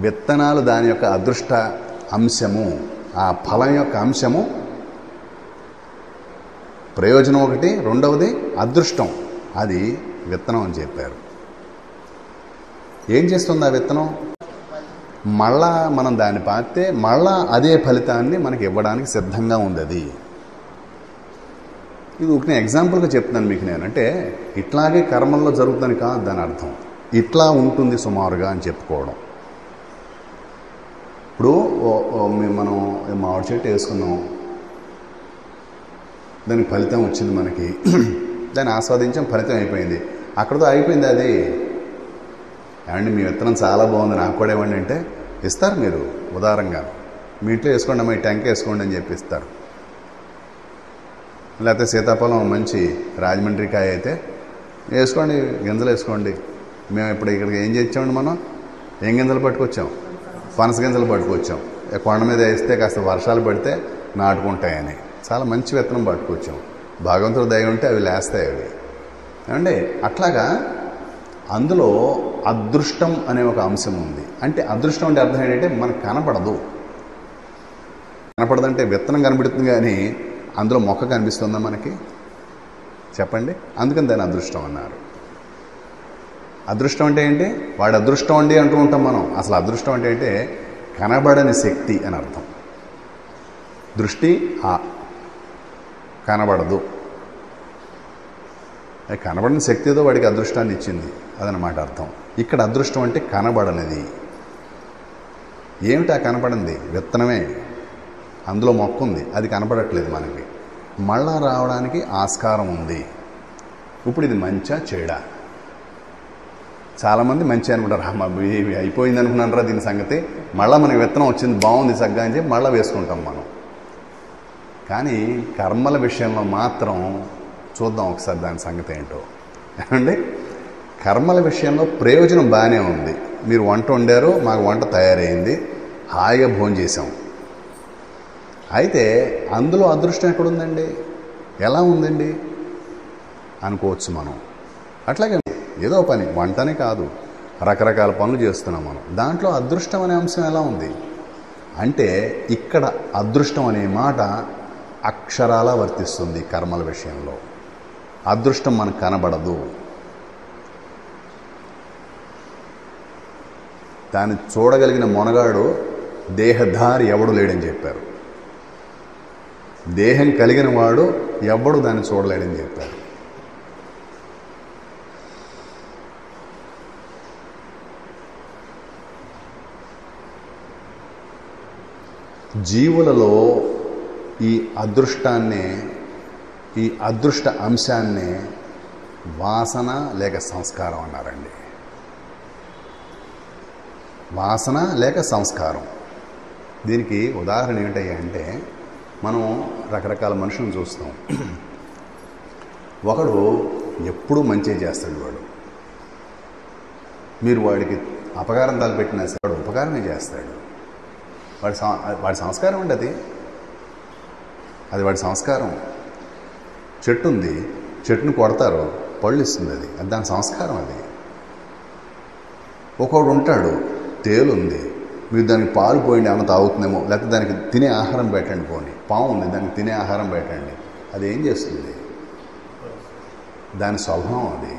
[SPEAKER 1] విత్తనాలు దాని యొక్క అదృష్ట అంశము. ఆ ఫలం యొక్క అంశము ప్రయోజనం ఒకటి, రెండవది అదృష్టం. అది విత్తనం అని చెప్పారు. ఏం చేస్తుంది ఆ విత్తనం? మళ్ళా మనం దాన్ని పాతితే మళ్ళా అదే ఫలితాన్ని మనకి ఇవ్వడానికి సిద్ధంగా ఉంది. అది ఇది ఒక ఎగ్జాంపుల్గా చెప్తున్నాను మీకు. నేను అంటే ఇట్లాగే కర్మల్లో జరుగుతుందని కాదు దాని అర్థం. ఇట్లా ఉంటుంది సుమారుగా అని చెప్పుకోవడం. ఇప్పుడు మనం మామిడి చెట్టు వేసుకున్నాం, దానికి ఫలితం వచ్చింది మనకి, దాన్ని ఆస్వాదించాం, ఫలితం అయిపోయింది, అక్కడితో అయిపోయింది. అది ఏమండి మీ విత్తనం చాలా బాగుంది, నాకు కూడా ఇవ్వండి అంటే ఇస్తారు. మీరు ఉదారంగా మీ ఇంట్లో వేసుకోండి అమ్మా, ఈ టెంక వేసుకోండి అని చెప్పి ఇస్తారు. లేకపోతే సీతాఫలం మంచి రాజమండ్రి కాయ అయితే వేసుకోండి, గింజలు వేసుకోండి. మేము ఇప్పుడు ఇక్కడికి ఏం చేసామండి, మనం ఏం గింజలు పట్టుకొచ్చాం? పనస గింజలు పట్టుకొచ్చాం. కొండ మీద వేస్తే కాస్త వర్షాలు పడితే నాటుకుంటాయని చాలా మంచి విత్తనం పట్టుకొచ్చాం. భగవంతుడు దయ ఉంటే అవి లేస్తాయి. అవి ఏమండి అట్లాగా అందులో అదృష్టం అనే ఒక అంశం ఉంది. అంటే అదృష్టం అంటే అర్థం ఏంటంటే మనకు కనపడదంటే విత్తనం కనబడుతుంది కానీ అందులో మొక్క కనిపిస్తుందా మనకి? చెప్పండి. అందుకని దాన్ని అదృష్టం అన్నారు. అదృష్టం అంటే ఏంటి? వాడి అదృష్టం అండి అంటూ ఉంటాం మనం. అసలు అదృష్టం అంటే ఏంటి? కనబడని శక్తి అని అర్థం. దృష్టి కనబడదు. కనబడని శక్తితో వాడికి అదృష్టాన్ని ఇచ్చింది అదనమాట అర్థం. ఇక్కడ అదృష్టం అంటే కనబడనిది. ఏమిటా కనపడింది? విత్తనమే. అందులో మొక్క ఉంది, అది కనపడట్లేదు మనకి. మళ్ళా రావడానికి ఆస్కారం ఉంది. ఇప్పుడు ఇది మంచా చెడా? చాలామంది మంచి అనుకుంటారు. అయిపోయింది అనుకున్నారా దీని సంగతి, మళ్ళీ మనకి విత్తనం వచ్చింది, బాగుంది చక్కగా అని చెప్పి మళ్ళీ వేసుకుంటాం మనం. కానీ కర్మల విషయంలో మాత్రం చూద్దాం ఒకసారి దాని సంగతి ఏంటో. ఏమండి కర్మల విషయంలో ప్రయోజనం బాగానే ఉంది. మీరు వంట వండారు, మాకు వంట తయారైంది, హాయిగా భోజనం చేసాం. అయితే అందులో అదృష్టం ఎక్కడుందండి? ఎలా ఉందండి అనుకోవచ్చు మనం. అట్లాగే ఏదో పని, వంటనే కాదు, రకరకాల పనులు చేస్తున్నాం మనం. దాంట్లో అదృష్టం అనే అంశం ఎలా ఉంది అంటే ఇక్కడ అదృష్టం అనే మాట అక్షరాలా వర్తిస్తుంది కర్మల విషయంలో. అదృష్టం మనకు కనబడదు. దాన్ని చూడగలిగిన మొనగాడు దేహధారి ఎవడు లేడని చెప్పారు. దేహం కలిగిన వాడు ఎవడు దాన్ని చూడలేడని చెప్పారు. జీవులలో ఈ అదృష్టాన్ని, ఈ అదృష్ట అంశాన్ని వాసన లేక సంస్కారం అన్నారండి. వాసన లేక సంస్కారం. దీనికి ఉదాహరణ ఏమిటంటే మనం రకరకాల మనుషులను చూస్తాం. ఒకడు ఎప్పుడూ మంచి చేస్తాడు. మీరు వాడికి అపకారం తలపెట్టినా సరే వాడు ఉపకారమే చేస్తాడు. వాడి సంస్కారం అండి అది వాడి సంస్కారం. చెట్టు ఉంది, చెట్టును కొడతారు, పళ్ళు ఇస్తుంది, అది దాని సంస్కారం. అది ఒకడు ఉంటాడు, తేలుంది, మీరు దానికి పాలు పోయండి ఏమైనా తాగుతుందేమో, లేకపోతే దానికి తినే ఆహారం పెట్టండి, పోండి. పాము ఉంది, దానికి తినే ఆహారం పెట్టండి, అది ఏం చేస్తుంది? దాని స్వభావం అది,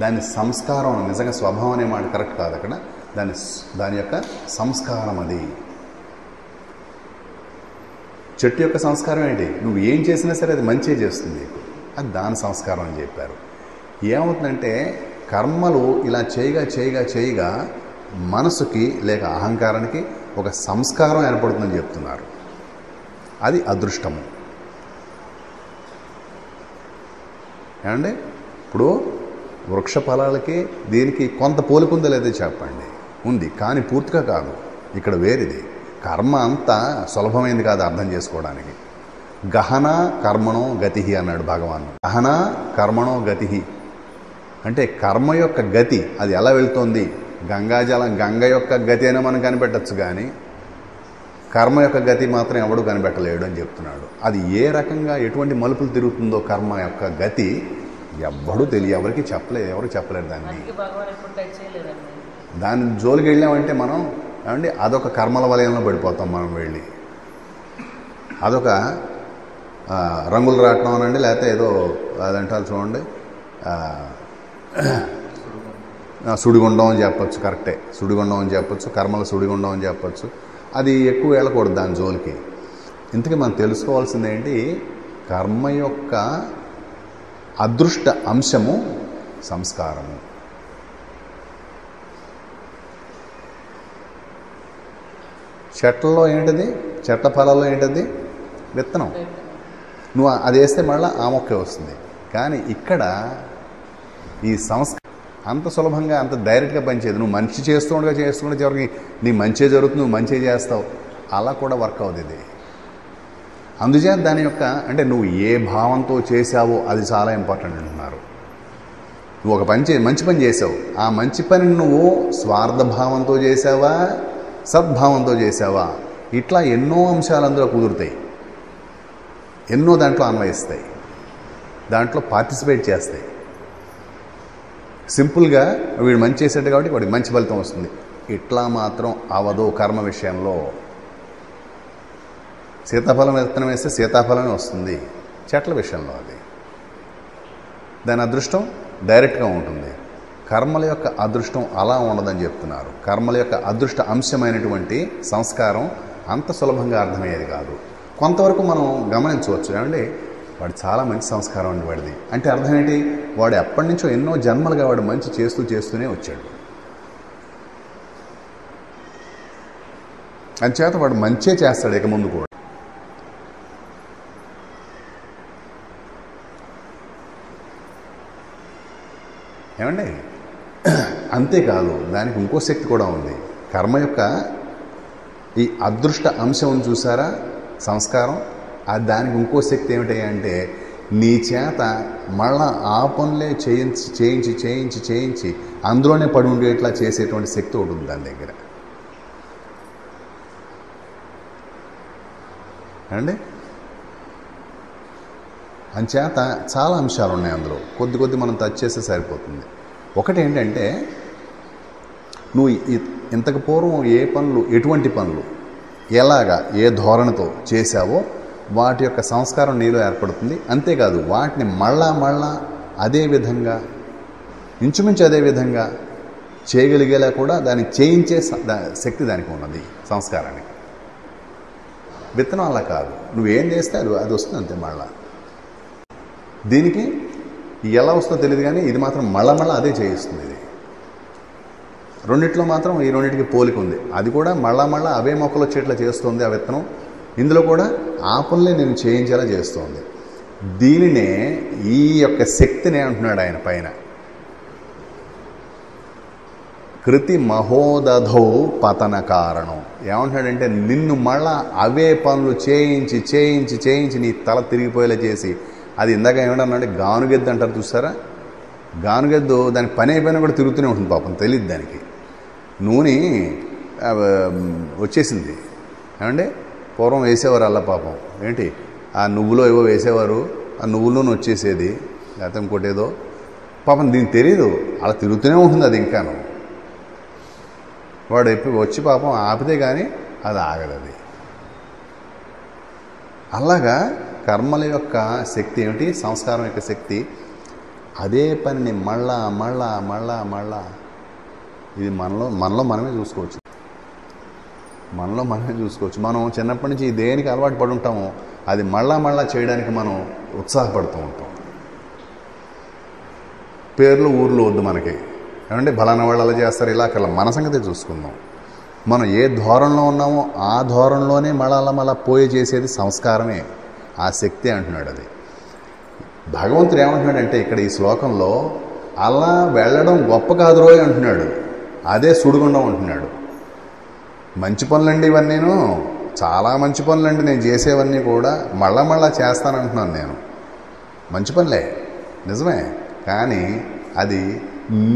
[SPEAKER 1] దాని సంస్కారం. నిజంగా స్వభావం అనే మాట కరెక్ట్ కాదు అక్కడ. దాని యొక్క సంస్కారం అది. చెట్టు యొక్క సంస్కారం ఏంటి? నువ్వు ఏం చేసినా సరే అది మంచి చేస్తుంది, అది దాని సంస్కారం అని చెప్పారు. ఏమవుతుందంటే కర్మలు ఇలా చేయగా మనసుకి లేక అహంకారానికి ఒక సంస్కారం ఏర్పడుతుందని చెప్తున్నారు. అది అదృష్టము. ఏమండి ఇప్పుడు వృక్ష ఫలాలకి దీనికి కొంత పోలికుందా లేదా చెప్పండి. ఉంది, కానీ పూర్తిగా కాదు. ఇక్కడ వేరేది. కర్మ అంతా సులభమైంది కాదు అర్థం చేసుకోవడానికి. గహన కర్మణో గతి అన్నాడు భగవాన్. గహన కర్మణో గతి అంటే కర్మ యొక్క గతి అది ఎలా వెళ్తోంది? గంగాజలం, గంగ యొక్క గతి అయినా మనం కనిపెట్టచ్చు, కానీ కర్మ యొక్క గతి మాత్రం ఎవడు కనిపెట్టలేడు అని చెప్తున్నాడు. అది ఏ రకంగా ఎటువంటి మలుపులు తిరుగుతుందో కర్మ యొక్క గతి ఎవరికి చెప్పలేదు, ఎవరు చెప్పలేరు దాన్ని. దాని జోలికి వెళ్ళామంటే మనం ఏమండి అదొక కర్మల వలయంలో పడిపోతాం మనం. వెళ్ళి అదొక రంగులు రావటం అనండి, లేకపోతే ఏదో అదంటారు చూడండి, సుడిగుండం అని చెప్పచ్చు. కరెక్టే, సుడిగుండం అని చెప్పచ్చు, కర్మల సుడిగుండం అని చెప్పచ్చు. అది ఎక్కువ వెళ్ళకూడదు దాని జోలికి. ఇంతకీ మనం తెలుసుకోవాల్సింది ఏంటి? కర్మ యొక్క అదృష్ట అంశము సంస్కారము. చెట్లలో ఏంటిది? చెట్ల ఫలాల్లో ఏంటిది? విత్తనం. నువ్వు అది వేస్తే మళ్ళీ ఆ మొక్కే వస్తుంది. కానీ ఇక్కడ ఈ సంస్కారం అంత సులభంగా అంత డైరెక్ట్గా పనిచేయదు. నువ్వు మంచి చేస్తుండగా చివరికి నీ మంచి జరుగుతుంది, నువ్వు మంచి చేస్తావు, అలా కూడా వర్క్ అవుతుంది. అందుచేత దాని యొక్క అంటే నువ్వు ఏ భావంతో చేశావో అది చాలా ఇంపార్టెంట్ అంటున్నారు. నువ్వు ఒక మంచి పని చేసావు. ఆ మంచి పనిని నువ్వు స్వార్థభావంతో చేసావా, సద్భావంతో చేసావా, ఇట్లా ఎన్నో అంశాలు అందులో కుదురుతాయి, ఎన్నో దాంట్లో అన్వయిస్తాయి, దాంట్లో పార్టిసిపేట్ చేస్తాయి. సింపుల్గా వీడు మంచి చేసేట్టు కాబట్టి వాడికి మంచి ఫలితం వస్తుంది, ఇట్లా మాత్రం అవదు. కర్మ విషయంలో సీతాఫలం విత్తనం వేస్తే సీతాఫలమే వస్తుంది, చెట్ల విషయంలో అది దాని అదృష్టం డైరెక్ట్గా ఉంటుంది. కర్మల యొక్క అదృష్టం అలా ఉండదని చెప్తున్నారు. కర్మల యొక్క అదృష్ట అంశమైనటువంటి సంస్కారం అంత సులభంగా అర్థమయ్యేది కాదు. కొంతవరకు మనం గమనించవచ్చు. ఏమండి వాడు చాలా మంచి సంస్కారం అండి వాడిది అంటే అర్థం ఏంటి? వాడు ఎప్పటి నుంచో ఎన్నో జన్మలుగా వాడు మంచి చేస్తూనే వచ్చాడు. అంచేత వాడు మంచే చేస్తాడు ఇక ముందు కూడా. ఏమండి అంతేకాదు, దానికి ఇంకో శక్తి కూడా ఉంది. కర్మ యొక్క ఈ అదృష్ట అంశం చూసారా, సంస్కారం, అది దానికి ఇంకో శక్తి ఏమిటి అంటే నీ చేత మళ్ళా ఆ పనులే చేయించి అందులోనే పడి ఉండేట్లా చేసేటువంటి శక్తి ఒకటి ఉంది దాని దగ్గర. అండి అంచేత చాలా అంశాలు ఉన్నాయి అందులో, కొద్ది మనం టచ్ చేస్తే సరిపోతుంది. ఒకటి ఏంటంటే నువ్వు ఇంతకు పూర్వం ఏ పనులు, ఎటువంటి పనులు, ఎలాగా, ఏ ధోరణితో చేశావో వాటి యొక్క సంస్కారం నీలో ఏర్పడుతుంది. అంతేకాదు వాటిని మళ్ళా అదే విధంగా, ఇంచుమించు అదే విధంగా చేయగలిగేలా కూడా దాన్ని చేయించే శక్తి దానికి ఉన్నది సంస్కారానికి. విత్తనం అలా కాదు, నువ్వేం చేస్తే అది వస్తుంది అంతే. మళ్ళా దీనికి ఎలా వస్తుందో తెలియదు కానీ ఇది మాత్రం మళ్ళా అదే చేయిస్తుంది. ఇది రెండిట్లో మాత్రం ఈ రెండింటికి పోలిక ఉంది. అది కూడా మళ్ళా అవే మొక్కలు వచ్చేట్లా చేస్తుంది ఆ విత్తనం. ఇందులో కూడా ఆ పనులే నేను చేయించేలా చేస్తుంది. దీనినే ఈ యొక్క శక్తిని అంటున్నాడు ఆయన పైన. కృతి మహోదధౌ పతన కారణం. ఏమంటున్నాడంటే నిన్ను మళ్ళా అవే పనులు చేయించి నీ తల తిరిగిపోయేలా చేసి, అది ఇందాక ఏమంటే గానుగెద్దు అంటారు చూసారా, గానుగెద్దు దాని పని అయిపోయినా కూడా తిరుగుతూనే ఉంటుంది పాపం, తెలియదు దానికి. నూనె వచ్చేసింది. ఏమంటే పూర్వం వేసేవారు అలా పాపం, ఏంటి ఆ నువ్వులో ఏవో వేసేవారు, ఆ నువ్వుల నూనె వచ్చేసేది, లేకపోతే ఇంకోటేదో పాపం దీనికి తెలియదు, అలా తిరుగుతూనే ఉంటుంది అది. ఇంకాను వాడు వచ్చి పాపం ఆపితే కానీ అది ఆగదు. అది అలాగా కర్మల యొక్క శక్తి ఏమిటి, సంస్కారం యొక్క శక్తి. అదే పనిని మళ్ళా ఇది మనలో మనమే చూసుకోవచ్చు. మనం చిన్నప్పటి నుంచి దేనికి అలవాటు పడి ఉంటామో అది మళ్ళా చేయడానికి మనం ఉత్సాహపడుతూ ఉంటాం. పేర్లు ఊర్లు వద్దు మనకి, ఏమంటే బలానా వాళ్ళు అలా చేస్తారు, ఇలా మన సంగతి చూసుకుందాం. మనం ఏ ధోరణిలో ఉన్నామో ఆ ధోరణిలోనే మళ్ళా పోయి చేసేది సంస్కారమే, ఆ శక్తి అంటున్నాడు. అది భగవంతుడు ఏమంటున్నాడంటే ఇక్కడ ఈ శ్లోకంలో అలా వెళ్ళడం గొప్ప కాదు రోయ్ అంటున్నాడు, అదే సుడిగుండం అంటున్నాడు. మంచి పనులండి ఇవన్నీను, చాలా మంచి పనులండి, నేను చేసేవన్నీ కూడా మళ్ళా చేస్తానంటున్నాను నేను. మంచి పనులే నిజమే, కానీ అది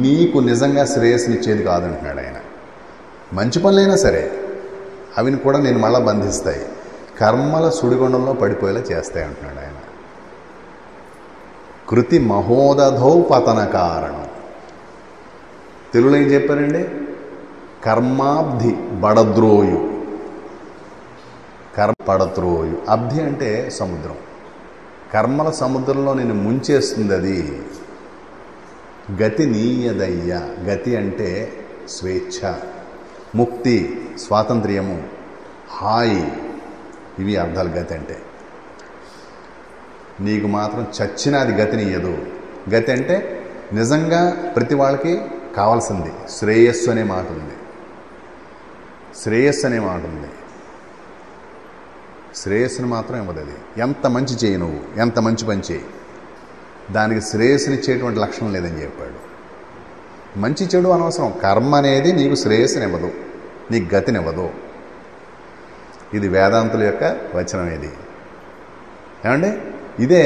[SPEAKER 1] నీకు నిజంగా శ్రేయస్సునిచ్చేది కాదంటున్నాడు ఆయన. మంచి పనులైనా సరే అవిని కూడా నేను మళ్ళా బంధిస్తాయి, కర్మల సుడిగుండంలో పడిపోయేలా చేస్తాయి అంటున్నాడు ఆయన. కృతి మహోదధౌ పతన కారణం. తెలుగులో ఏం చెప్పారండి? కర్మాబ్ధి బడద్రోయు. పడద్రోయు, అబ్ధి అంటే సముద్రం, కర్మల సముద్రంలో నేను ముంచేస్తుంది అది. గతి నీయదయ్య. గతి అంటే స్వేచ్ఛ, ముక్తి, స్వాతంత్ర్యము, హాయి, ఇవి అర్థాలు గతి అంటే. నీకు మాత్రం చచ్చినది గతినియ్యదు. గతి అంటే నిజంగా ప్రతి వాళ్ళకి కావాల్సింది శ్రేయస్సు అనే మాట ఉంది. శ్రేయస్సుని మాత్రం ఇవ్వదు అది. ఎంత మంచి చేయి నువ్వు, ఎంత మంచి పని చేయి, దానికి శ్రేయస్సునిచ్చేటువంటి లక్షణం లేదని చెప్పాడు. మంచి చెడు అనవసరం, కర్మ అనేది నీకు శ్రేయస్సునివ్వదు, నీకు గతినివ్వదు. ఇది వేదాంతుల యొక్క వచనం. ఇది ఏమండి ఇదే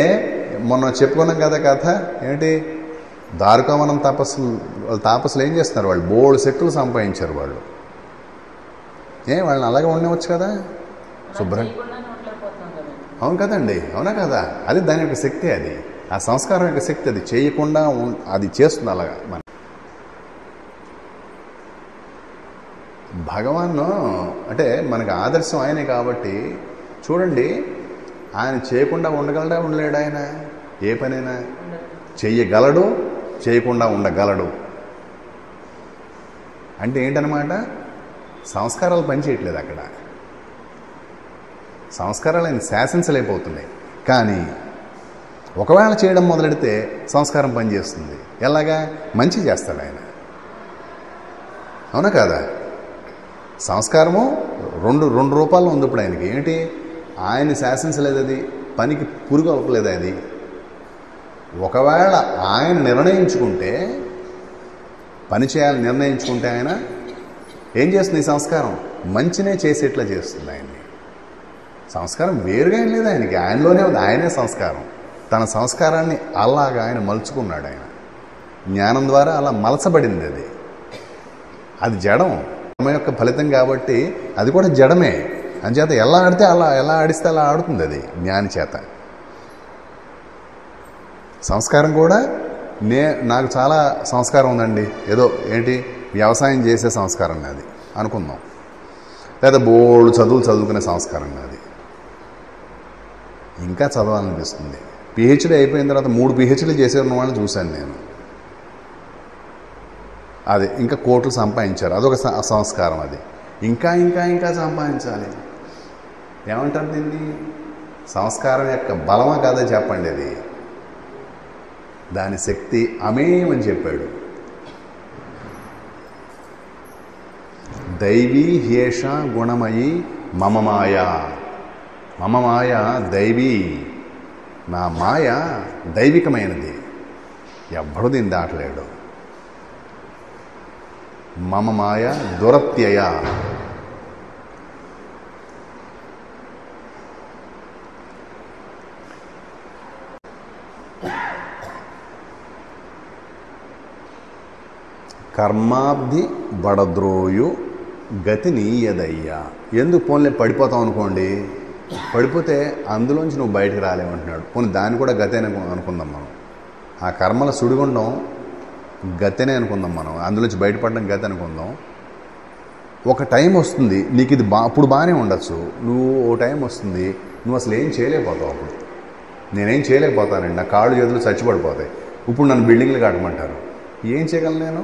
[SPEAKER 1] మొన్న చెప్పుకున్నాం కదా కథ, ఏంటి దారుకావనం తాపసులు ఏం చేస్తున్నారు? వాళ్ళు బోల్డ్ శక్తులు సంపాదించారు వాళ్ళు. వాళ్ళని అలాగే ఉండవచ్చు కదా శుభ్రంగా. అవును కదండి, అవునా కదా? అది దాని యొక్క శక్తి, అది ఆ సంస్కారం యొక్క శక్తి. అది చేయకుండా అది చేస్తుంది అలాగా. మన భగవాన్ అంటే మనకు ఆదర్శం ఆయనే కాబట్టి చూడండి, ఆయన చేయకుండా ఉండగలడా? ఉండలేడు. ఆయన ఏ పనైనా చెయ్యగలడు, చేయకుండా ఉండగలడు. అంటే ఏంటనమాట? సంస్కారాలు పనిచేయట్లేదు అక్కడ. సంస్కారాలు ఆయన శాసించలేకపోతున్నాయి. కానీ ఒకవేళ చేయడం మొదలెడితే సంస్కారం పనిచేస్తుంది. ఎలాగా? మంచి చేస్తాడు ఆయన. అవునా కాదా? సంస్కారము రెండు రూపాల్లో ఉంది ఇప్పుడు ఆయనకి. ఏంటి? ఆయన్ని శాసించలేదు, అది పనికి పురుగు అవ్వలేదు. అది ఒకవేళ ఆయన నిర్ణయించుకుంటే, పని చేయాలని నిర్ణయించుకుంటే ఆయన ఏం చేస్తుంది? ఈ సంస్కారం మంచినే చేసేట్లా చేస్తుంది ఆయన్ని. సంస్కారం వేరుగా ఏం లేదు ఆయనకి, ఆయనలోనే ఉంది. ఆయనే సంస్కారం. తన సంస్కారాన్ని అలాగా ఆయన మలుచుకున్నాడు. ఆయన జ్ఞానం ద్వారా అలా మలచబడింది. అది జడం, కర్మ యొక్క ఫలితం కాబట్టి అది కూడా జడమే. అంచేత ఎలా ఆడితే అలా, ఎలా ఆడిస్తే అలా ఆడుతుంది అది జ్ఞాని చేత. సంస్కారం కూడా నాకు చాలా సంస్కారం ఉందండి, ఏదో ఏంటి వ్యవసాయం చేసే సంస్కారం నాది అనుకుందాం, లేదా బోల్డ్ చదువుకునే సంస్కారం నాది. ఇంకా చదవాలనిపిస్తుంది. పిహెచ్డీ అయిపోయిన తర్వాత 3 పిహెచ్డీలు చేసే ఉన్న వాళ్ళని చూశాను నేను. అది ఇంకా కోట్లు సంపాదించారు, అదొక సంస్కారం. అది ఇంకా ఇంకా ఇంకా సంపాదించాలి. ఏమంటారు దీన్ని? సంస్కారం యొక్క బలమా కాదా చెప్పండి. అది దాని శక్తి అమేమని చెప్పాడు. దైవీ హ్యేష గుణమయి మమ మాయ. మమ మాయ దైవీ, నా మాయ దైవికమైనది, ఎవ్వడు దీన్ని దాటలేడు. మమ మాయ దురత్యయ. కర్మాబ్ధి బడద్రోయు గతి నీయదయ్యా. ఎందుకు పోన్లే పడిపోతాం అనుకోండి, పడిపోతే అందులోంచి నువ్వు బయటకు రాలేమంటున్నాడు. పోనీ దాన్ని కూడా గతే అనుకుందాం మనం. ఆ కర్మల సుడిగుండం గతేనే అనుకుందాం మనం, అందులోంచి బయటపడడం గతి అనుకుందాం. ఒక టైం వస్తుంది నీకు ఇది అప్పుడు బాగానే ఉండొచ్చు. నువ్వు ఓ టైం వస్తుంది నువ్వు అసలు ఏం చేయలేకపోతావు. అప్పుడు నేనేం చేయలేకపోతానండి, నా కాళ్ళు చేతులు చచ్చిపడిపోతాయి. ఇప్పుడు నన్ను బిల్డింగ్లు కట్టమంటారు, ఏం చేయగలను నేను?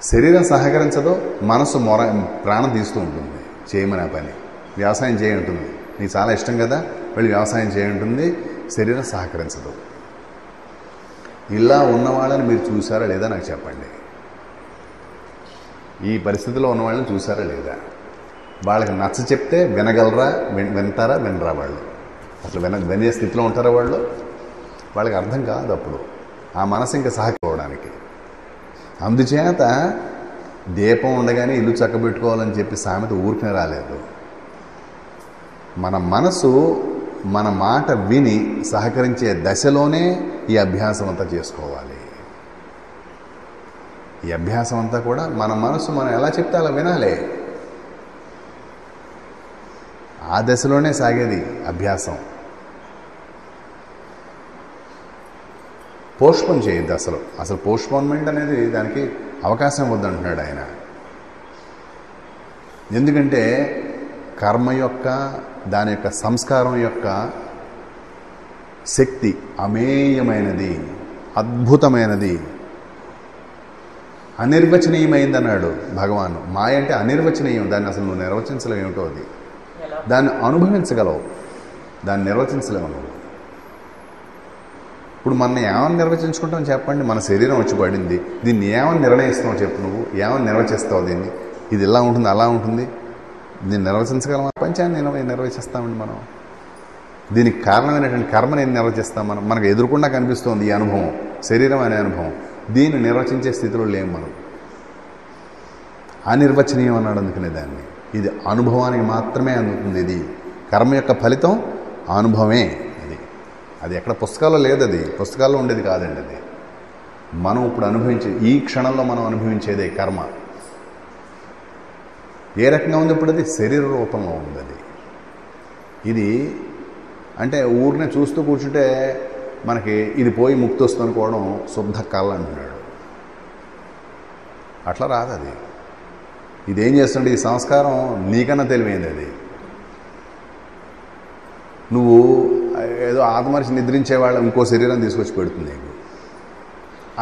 [SPEAKER 1] శరీరం సహకరించదు, మనసు ప్రాణం తీస్తూ ఉంటుంది చేయమని ఆ పని. వ్యవసాయం చేయంటుంది, నీకు చాలా ఇష్టం కదా, వెళ్ళి వ్యవసాయం చేయంటుంది, శరీరం సహకరించదు. ఇలా ఉన్న వాళ్ళని మీరు చూసారా లేదా నాకు చెప్పండి. ఈ పరిస్థితిలో ఉన్న వాళ్ళని చూసారా లేదా? వాళ్ళకి నచ్చ చెప్తే వినగలరా? వింటారా? వినరా? వాళ్ళు అసలు వినే స్థితిలో ఉంటారా? వాళ్ళకి అర్థం కాదు అప్పుడు ఆ మనసు ఇంకా సహకరించడానికి. అందుచేత దీపం ఉండగానే ఇల్లు చక్కబెట్టుకోవాలని చెప్పి సామెత ఊరికనే రాలేదు. మన మనసు మన మాట విని సహకరించే దశలోనే ఈ అభ్యాసం అంతా చేసుకోవాలి. ఈ అభ్యాసం అంతా కూడా మన మనసు మనం ఎలా చెప్తే అలా వినాలి. ఆ దశలోనే సాగేది అభ్యాసం. పోస్ట్పోన్ చేయొద్దు అసలు పోస్ట్పోన్మెంట్ అనేది దానికి అవకాశం వద్దంటున్నాడు ఆయన. ఎందుకంటే కర్మ యొక్క దాని యొక్క సంస్కారం యొక్క శక్తి అమేయమైనది, అద్భుతమైనది, అనిర్వచనీయమైందన్నాడు భగవాన్. మాయ అంటే అనిర్వచనీయం, దాన్ని అసలు నువ్వు నిర్వచించలేవు. ఏమిటో అది, దాన్ని అనుభవించగలవు, దాన్ని నిర్వచించలేవు నువ్వు. ఇప్పుడు మనం ఏమని నిర్వచించుకుంటాం చెప్పండి? మన శరీరం వచ్చి పడింది, దీన్ని ఏమని నిర్ణయిస్తావు చెప్పు? నువ్వు ఏమని నిర్వచిస్తావు దీన్ని? ఇది ఇలా ఉంటుంది, అలా ఉంటుంది, దీన్ని నిర్వచించగలమా? పంచాన్ని నిర్వచిస్తామండి మనం. దీనికి కారణమైనటువంటి కర్మని నిర్వచిస్తాం మనం. మనకు ఎదురుకుండా కనిపిస్తోంది ఈ అనుభవం, శరీరం అనే అనుభవం. దీన్ని నిర్వచించే స్థితిలో లేము మనం. అనిర్వచనీయం అన్నాడు అందుకనే దాన్ని. ఇది అనుభవానికి మాత్రమే అందుతుంది. ఇది కర్మ యొక్క ఫలితం అనుభవమే. అది ఎక్కడ పుస్తకాల్లో లేదు, అది పుస్తకాల్లో ఉండేది కాదండి. అది మనం ఇప్పుడు అనుభవించే ఈ క్షణంలో మనం అనుభవించేదే కర్మ. ఏ రకంగా ఉంది ఇప్పుడు? అది శరీర రూపంలో ఉంది. అది ఇది అంటే ఊరినే చూస్తూ కూర్చుంటే మనకి ఇది పోయి ముక్తి వస్తుంది అనుకోవడం శుద్ధ కళ అంటున్నాడు. అట్లా రాదు అది. ఇదేం చేస్తుంటే ఈ సంస్కారం నీకన్నా తెలివైంది. అది నువ్వు ఏదో ఆత్మహర్షి నిద్రించేవాళ్ళు ఇంకో శరీరం తీసుకొచ్చి పెడుతుంది నీకు.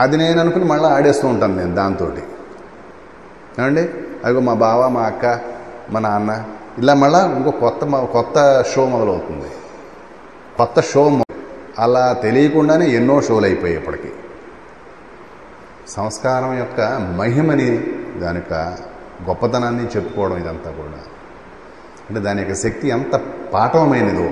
[SPEAKER 1] అది నేను అనుకుని మళ్ళీ ఆడేస్తూ ఉంటాను నేను దాంతో. ఏమండి అదిగో మా బావ, మా అక్క, మా నాన్న, ఇలా మళ్ళీ ఇంకో కొత్త షో మొదలవుతుంది. కొత్త షో అలా తెలియకుండానే ఎన్నో షోలు అయిపోయాయి ఇప్పటికీ. సంస్కారం యొక్క మహిమని, దాని యొక్క గొప్పతనాన్ని చెప్పుకోవడం ఇదంతా కూడా. అంటే దాని యొక్క శక్తి ఎంత పాఠవమైనదో.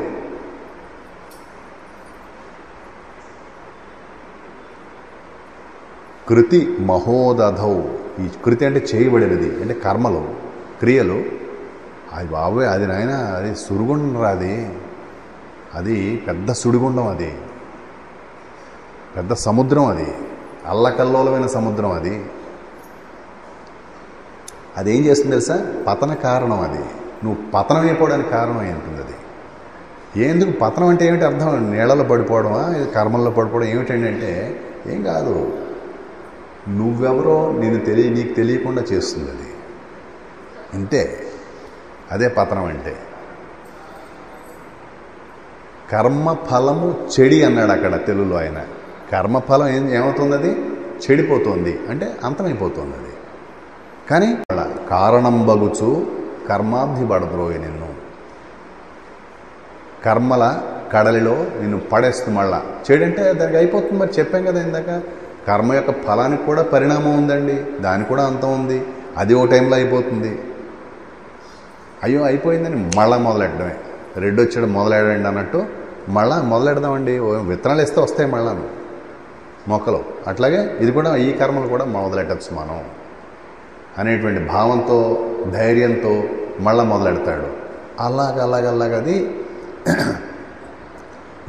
[SPEAKER 1] కృతి మహోదధౌ. ఈ కృతి అంటే చేయబడినది, అంటే కర్మలు, క్రియలు. అది బాబోయ్, అది నాయన, అది సుడిగుండం రాది. అది పెద్ద సుడిగుండం, అది పెద్ద సముద్రం, అది అల్లకల్లోలమైన సముద్రం. అదేం చేస్తుంది తెలుసా? పతన కారణం. అది నువ్వు పతనం అయిపోవడానికి కారణం ఏంటుంది? అది ఎందుకు పతనం అంటే ఏమిటి అర్థం? నీళ్ళలో పడిపోవడమా, కర్మల్లో పడిపోవడం ఏమిటండి అంటే ఏం కాదు. నువ్వెవరో నీకు తెలియకుండా చేస్తుంది అది. అంతే, అదే పతనం అంటే. కర్మఫలము చెడి అన్నాడు అక్కడ తెలుగులో ఆయన. కర్మఫలం ఏమవుతుంది? అది చెడిపోతుంది, అంటే అంతమైపోతుంది అది. కానీ కారణం బగుచు కర్మాబ్ధి పడద్రోయి నిన్ను. కర్మల కడలిలో నిన్ను పడేస్తుంది. మళ్ళా చెడంటే దానికి అయిపోతుంది. మరి చెప్పాం కదా ఇందాక, కర్మ యొక్క ఫలానికి కూడా పరిణామం ఉందండి, దానికి కూడా అంతం ఉంది. అది ఓ టైంలో అయిపోతుంది. అయ్యో అయిపోయిందని మళ్ళా మొదలెట్టడమే. రెడ్డి వచ్చాడు మొదలెడండి అన్నట్టు మళ్ళా మొదలెడదామండి. విత్తనాలు వేస్తే వస్తాయి మళ్ళా మొక్కలు. అట్లాగే ఇది కూడా, ఈ కర్మలు కూడా మొదలెట్టచ్చు మనం అనేటువంటి భావంతో, ధైర్యంతో మళ్ళా మొదలెడతాడు. అలాగది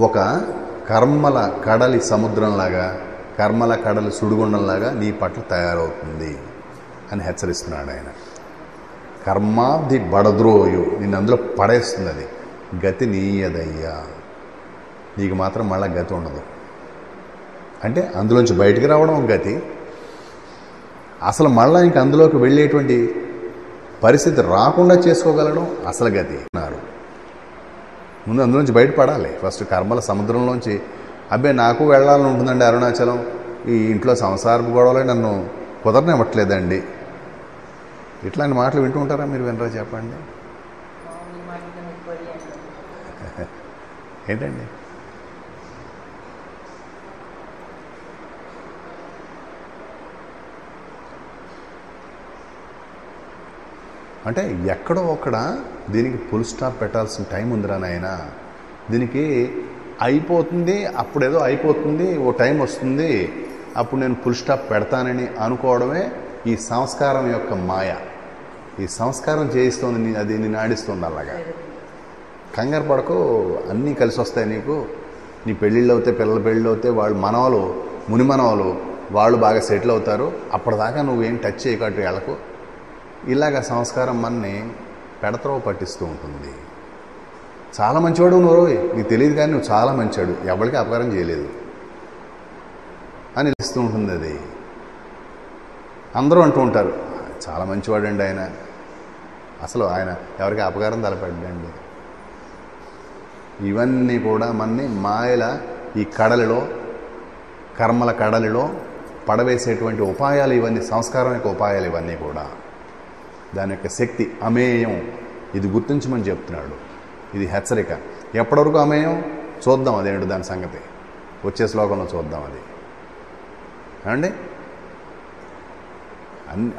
[SPEAKER 1] ఒక కర్మల కడలి సముద్రంలాగా, కర్మల కడలి సుడిగుండంలాగా నీ పట్ల తయారవుతుంది అని హెచ్చరిస్తున్నాడు ఆయన. కర్మాబ్ధి బడద్రోయు, నిన్ను అందులో పడేస్తుంది. అది గతి నీయదయ్యా, నీకు మాత్రం మళ్ళీ గతి ఉండదు. అంటే అందులోంచి బయటికి రావడం గతి, అసలు మళ్ళీ ఇంక అందులోకి వెళ్ళేటువంటి పరిస్థితి రాకుండా చేసుకోగలడం అసలు గతి అన్నారు. ముందు అందులోంచి బయటపడాలి ఫస్ట్. కర్మల సముద్రంలోంచి అబ్బే నాకు వెళ్ళాలని ఉంటుందండి అరుణాచలం, ఈ ఇంట్లో సంసారపు గొడవలే నన్ను కుదరనివ్వట్లేదండి, ఇట్లాంటి మాటలు వింటూ ఉంటారా మీరు? వినరా చెప్పండి. ఏంటండి అంటే ఎక్కడో ఒక్కడ దీనికి ఫుల్ స్టాప్ పెట్టాల్సిన టైం ఉందిరా నాయన. దీనికి అయిపోతుంది, అప్పుడేదో అయిపోతుంది, ఓ టైం వస్తుంది, అప్పుడు నేను ఫుల్ స్టాప్ పెడతానని అనుకోవడమే ఈ సంస్కారం యొక్క మాయ. ఈ సంస్కారం చేయిస్తుంది, అది నేను ఆడిస్తుంది. అలాగా కంగారు పడకు, అన్నీ కలిసి వస్తాయి నీకు. నీ పెళ్ళిళ్ళు అవుతాయి, పిల్లల పెళ్ళిళ్ళు అవుతాయి, వాళ్ళు మనవలు, ముని మనవలు, వాళ్ళు బాగా సెటిల్ అవుతారు. అప్పటిదాకా నువ్వేం టచ్ చేయకట్టు వెళ్ళకు. ఇలాగ సంస్కారం మనని పెడత్రోవ పట్టిస్తూ ఉంటుంది. చాలా మంచివాడు నువ్వు, నీకు తెలియదు కానీ నువ్వు చాలా మంచివాడు, ఎవరికి అపకారం చేయలేదు అని ఇస్తూ ఉంటుంది. అది అందరూ అంటూ ఉంటారు, చాలా మంచివాడండి ఆయన, అసలు ఆయన ఎవరికి అపకారం తలపెట్టండి. ఇవన్నీ కూడా మనని మాయల ఈ కడలిలో, కర్మల కడలిలో పడవేసేటువంటి ఉపాయాలు ఇవన్నీ, సంస్కారం యొక్క ఉపాయాలు ఇవన్నీ కూడా. దాని యొక్క శక్తి అమేయం, ఇది గుర్తించమని చెప్తున్నాడు. ఇది హెచ్చరిక. ఎప్పటివరకు అమేయం చూద్దాం, అదేంటో దాని సంగతి వచ్చే శ్లోకంలో చూద్దాం. అది అండి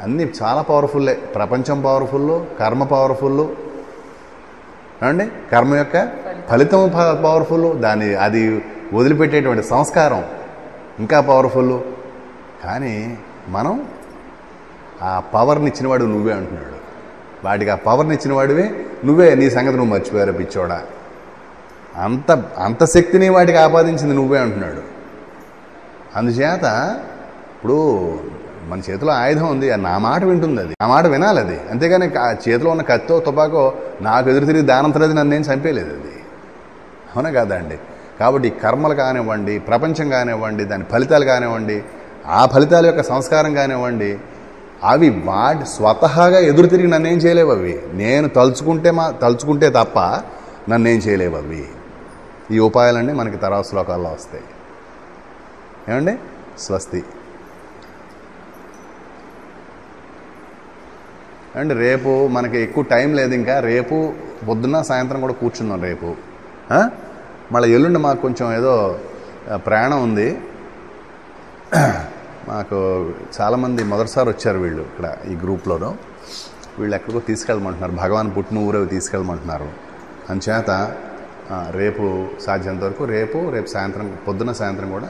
[SPEAKER 1] అన్నీ చాలా పవర్ఫుల్లే. ప్రపంచం పవర్ఫుల్, కర్మ పవర్ఫుల్ అండి, కర్మ యొక్క ఫలితం పవర్ఫుల్, అది వదిలిపెట్టేటువంటి సంస్కారం ఇంకా పవర్ఫుల్. కానీ మనం ఆ పవర్ని ఇచ్చినవాడు నువ్వే అంటున్నాడు. వాటికి ఆ పవర్ని ఇచ్చినవాడివే నువ్వే, నీ సంగతి నువ్వు మర్చిపోయారా పిచ్చోడా, అంత శక్తిని వాటికి ఆపాదించింది నువ్వే అంటున్నాడు. అందుచేత ఇప్పుడు మన చేతిలో ఆయుధం ఉంది, నా మాట వింటుంది, అది నా మాట వినాలి అది. అంతేగాని చేతిలో ఉన్న కత్తో తుపాకో నాకు ఎదురు తిరిగి దానంతరది నన్ను నేను చంపేయలేదు అది. అవునా కాదా అండి? కాబట్టి కర్మలు కానివ్వండి, ప్రపంచం కానివ్వండి, దాని ఫలితాలు కానివ్వండి, ఆ ఫలితాల యొక్క సంస్కారం కానివ్వండి, అవి వాటి స్వతహాగా ఎదురు తిరిగి నన్నేం చేయలేవు. అవి నేను తలుచుకుంటే తప్ప నన్నేం చేయలేవు అవి. ఈ ఉపాయాలన్నీ మనకి తర్వాత శ్లోకాల్లో వస్తాయి. ఏమండి? స్వస్తి. అండ్ రేపు మనకి ఎక్కువ టైం లేదు, ఇంకా రేపు పొద్దున్న సాయంత్రం కూడా కూర్చున్నాం రేపు. మళ్ళీ ఎల్లుండి మాకు కొంచెం ఏదో ప్రయాణం ఉంది. మాకు చాలామంది మొదటిసారి వచ్చారు వీళ్ళు ఇక్కడ ఈ గ్రూప్లోనూ. వీళ్ళు ఎక్కడికో తీసుకెళ్ళమంటున్నారు, భగవాన్ పుట్టిన ఊరేవి తీసుకెళ్ళమంటున్నారు. అందుచేత రేపు సాధ్యంత వరకు రేపు సాయంత్రం పొద్దున్న సాయంత్రం కూడా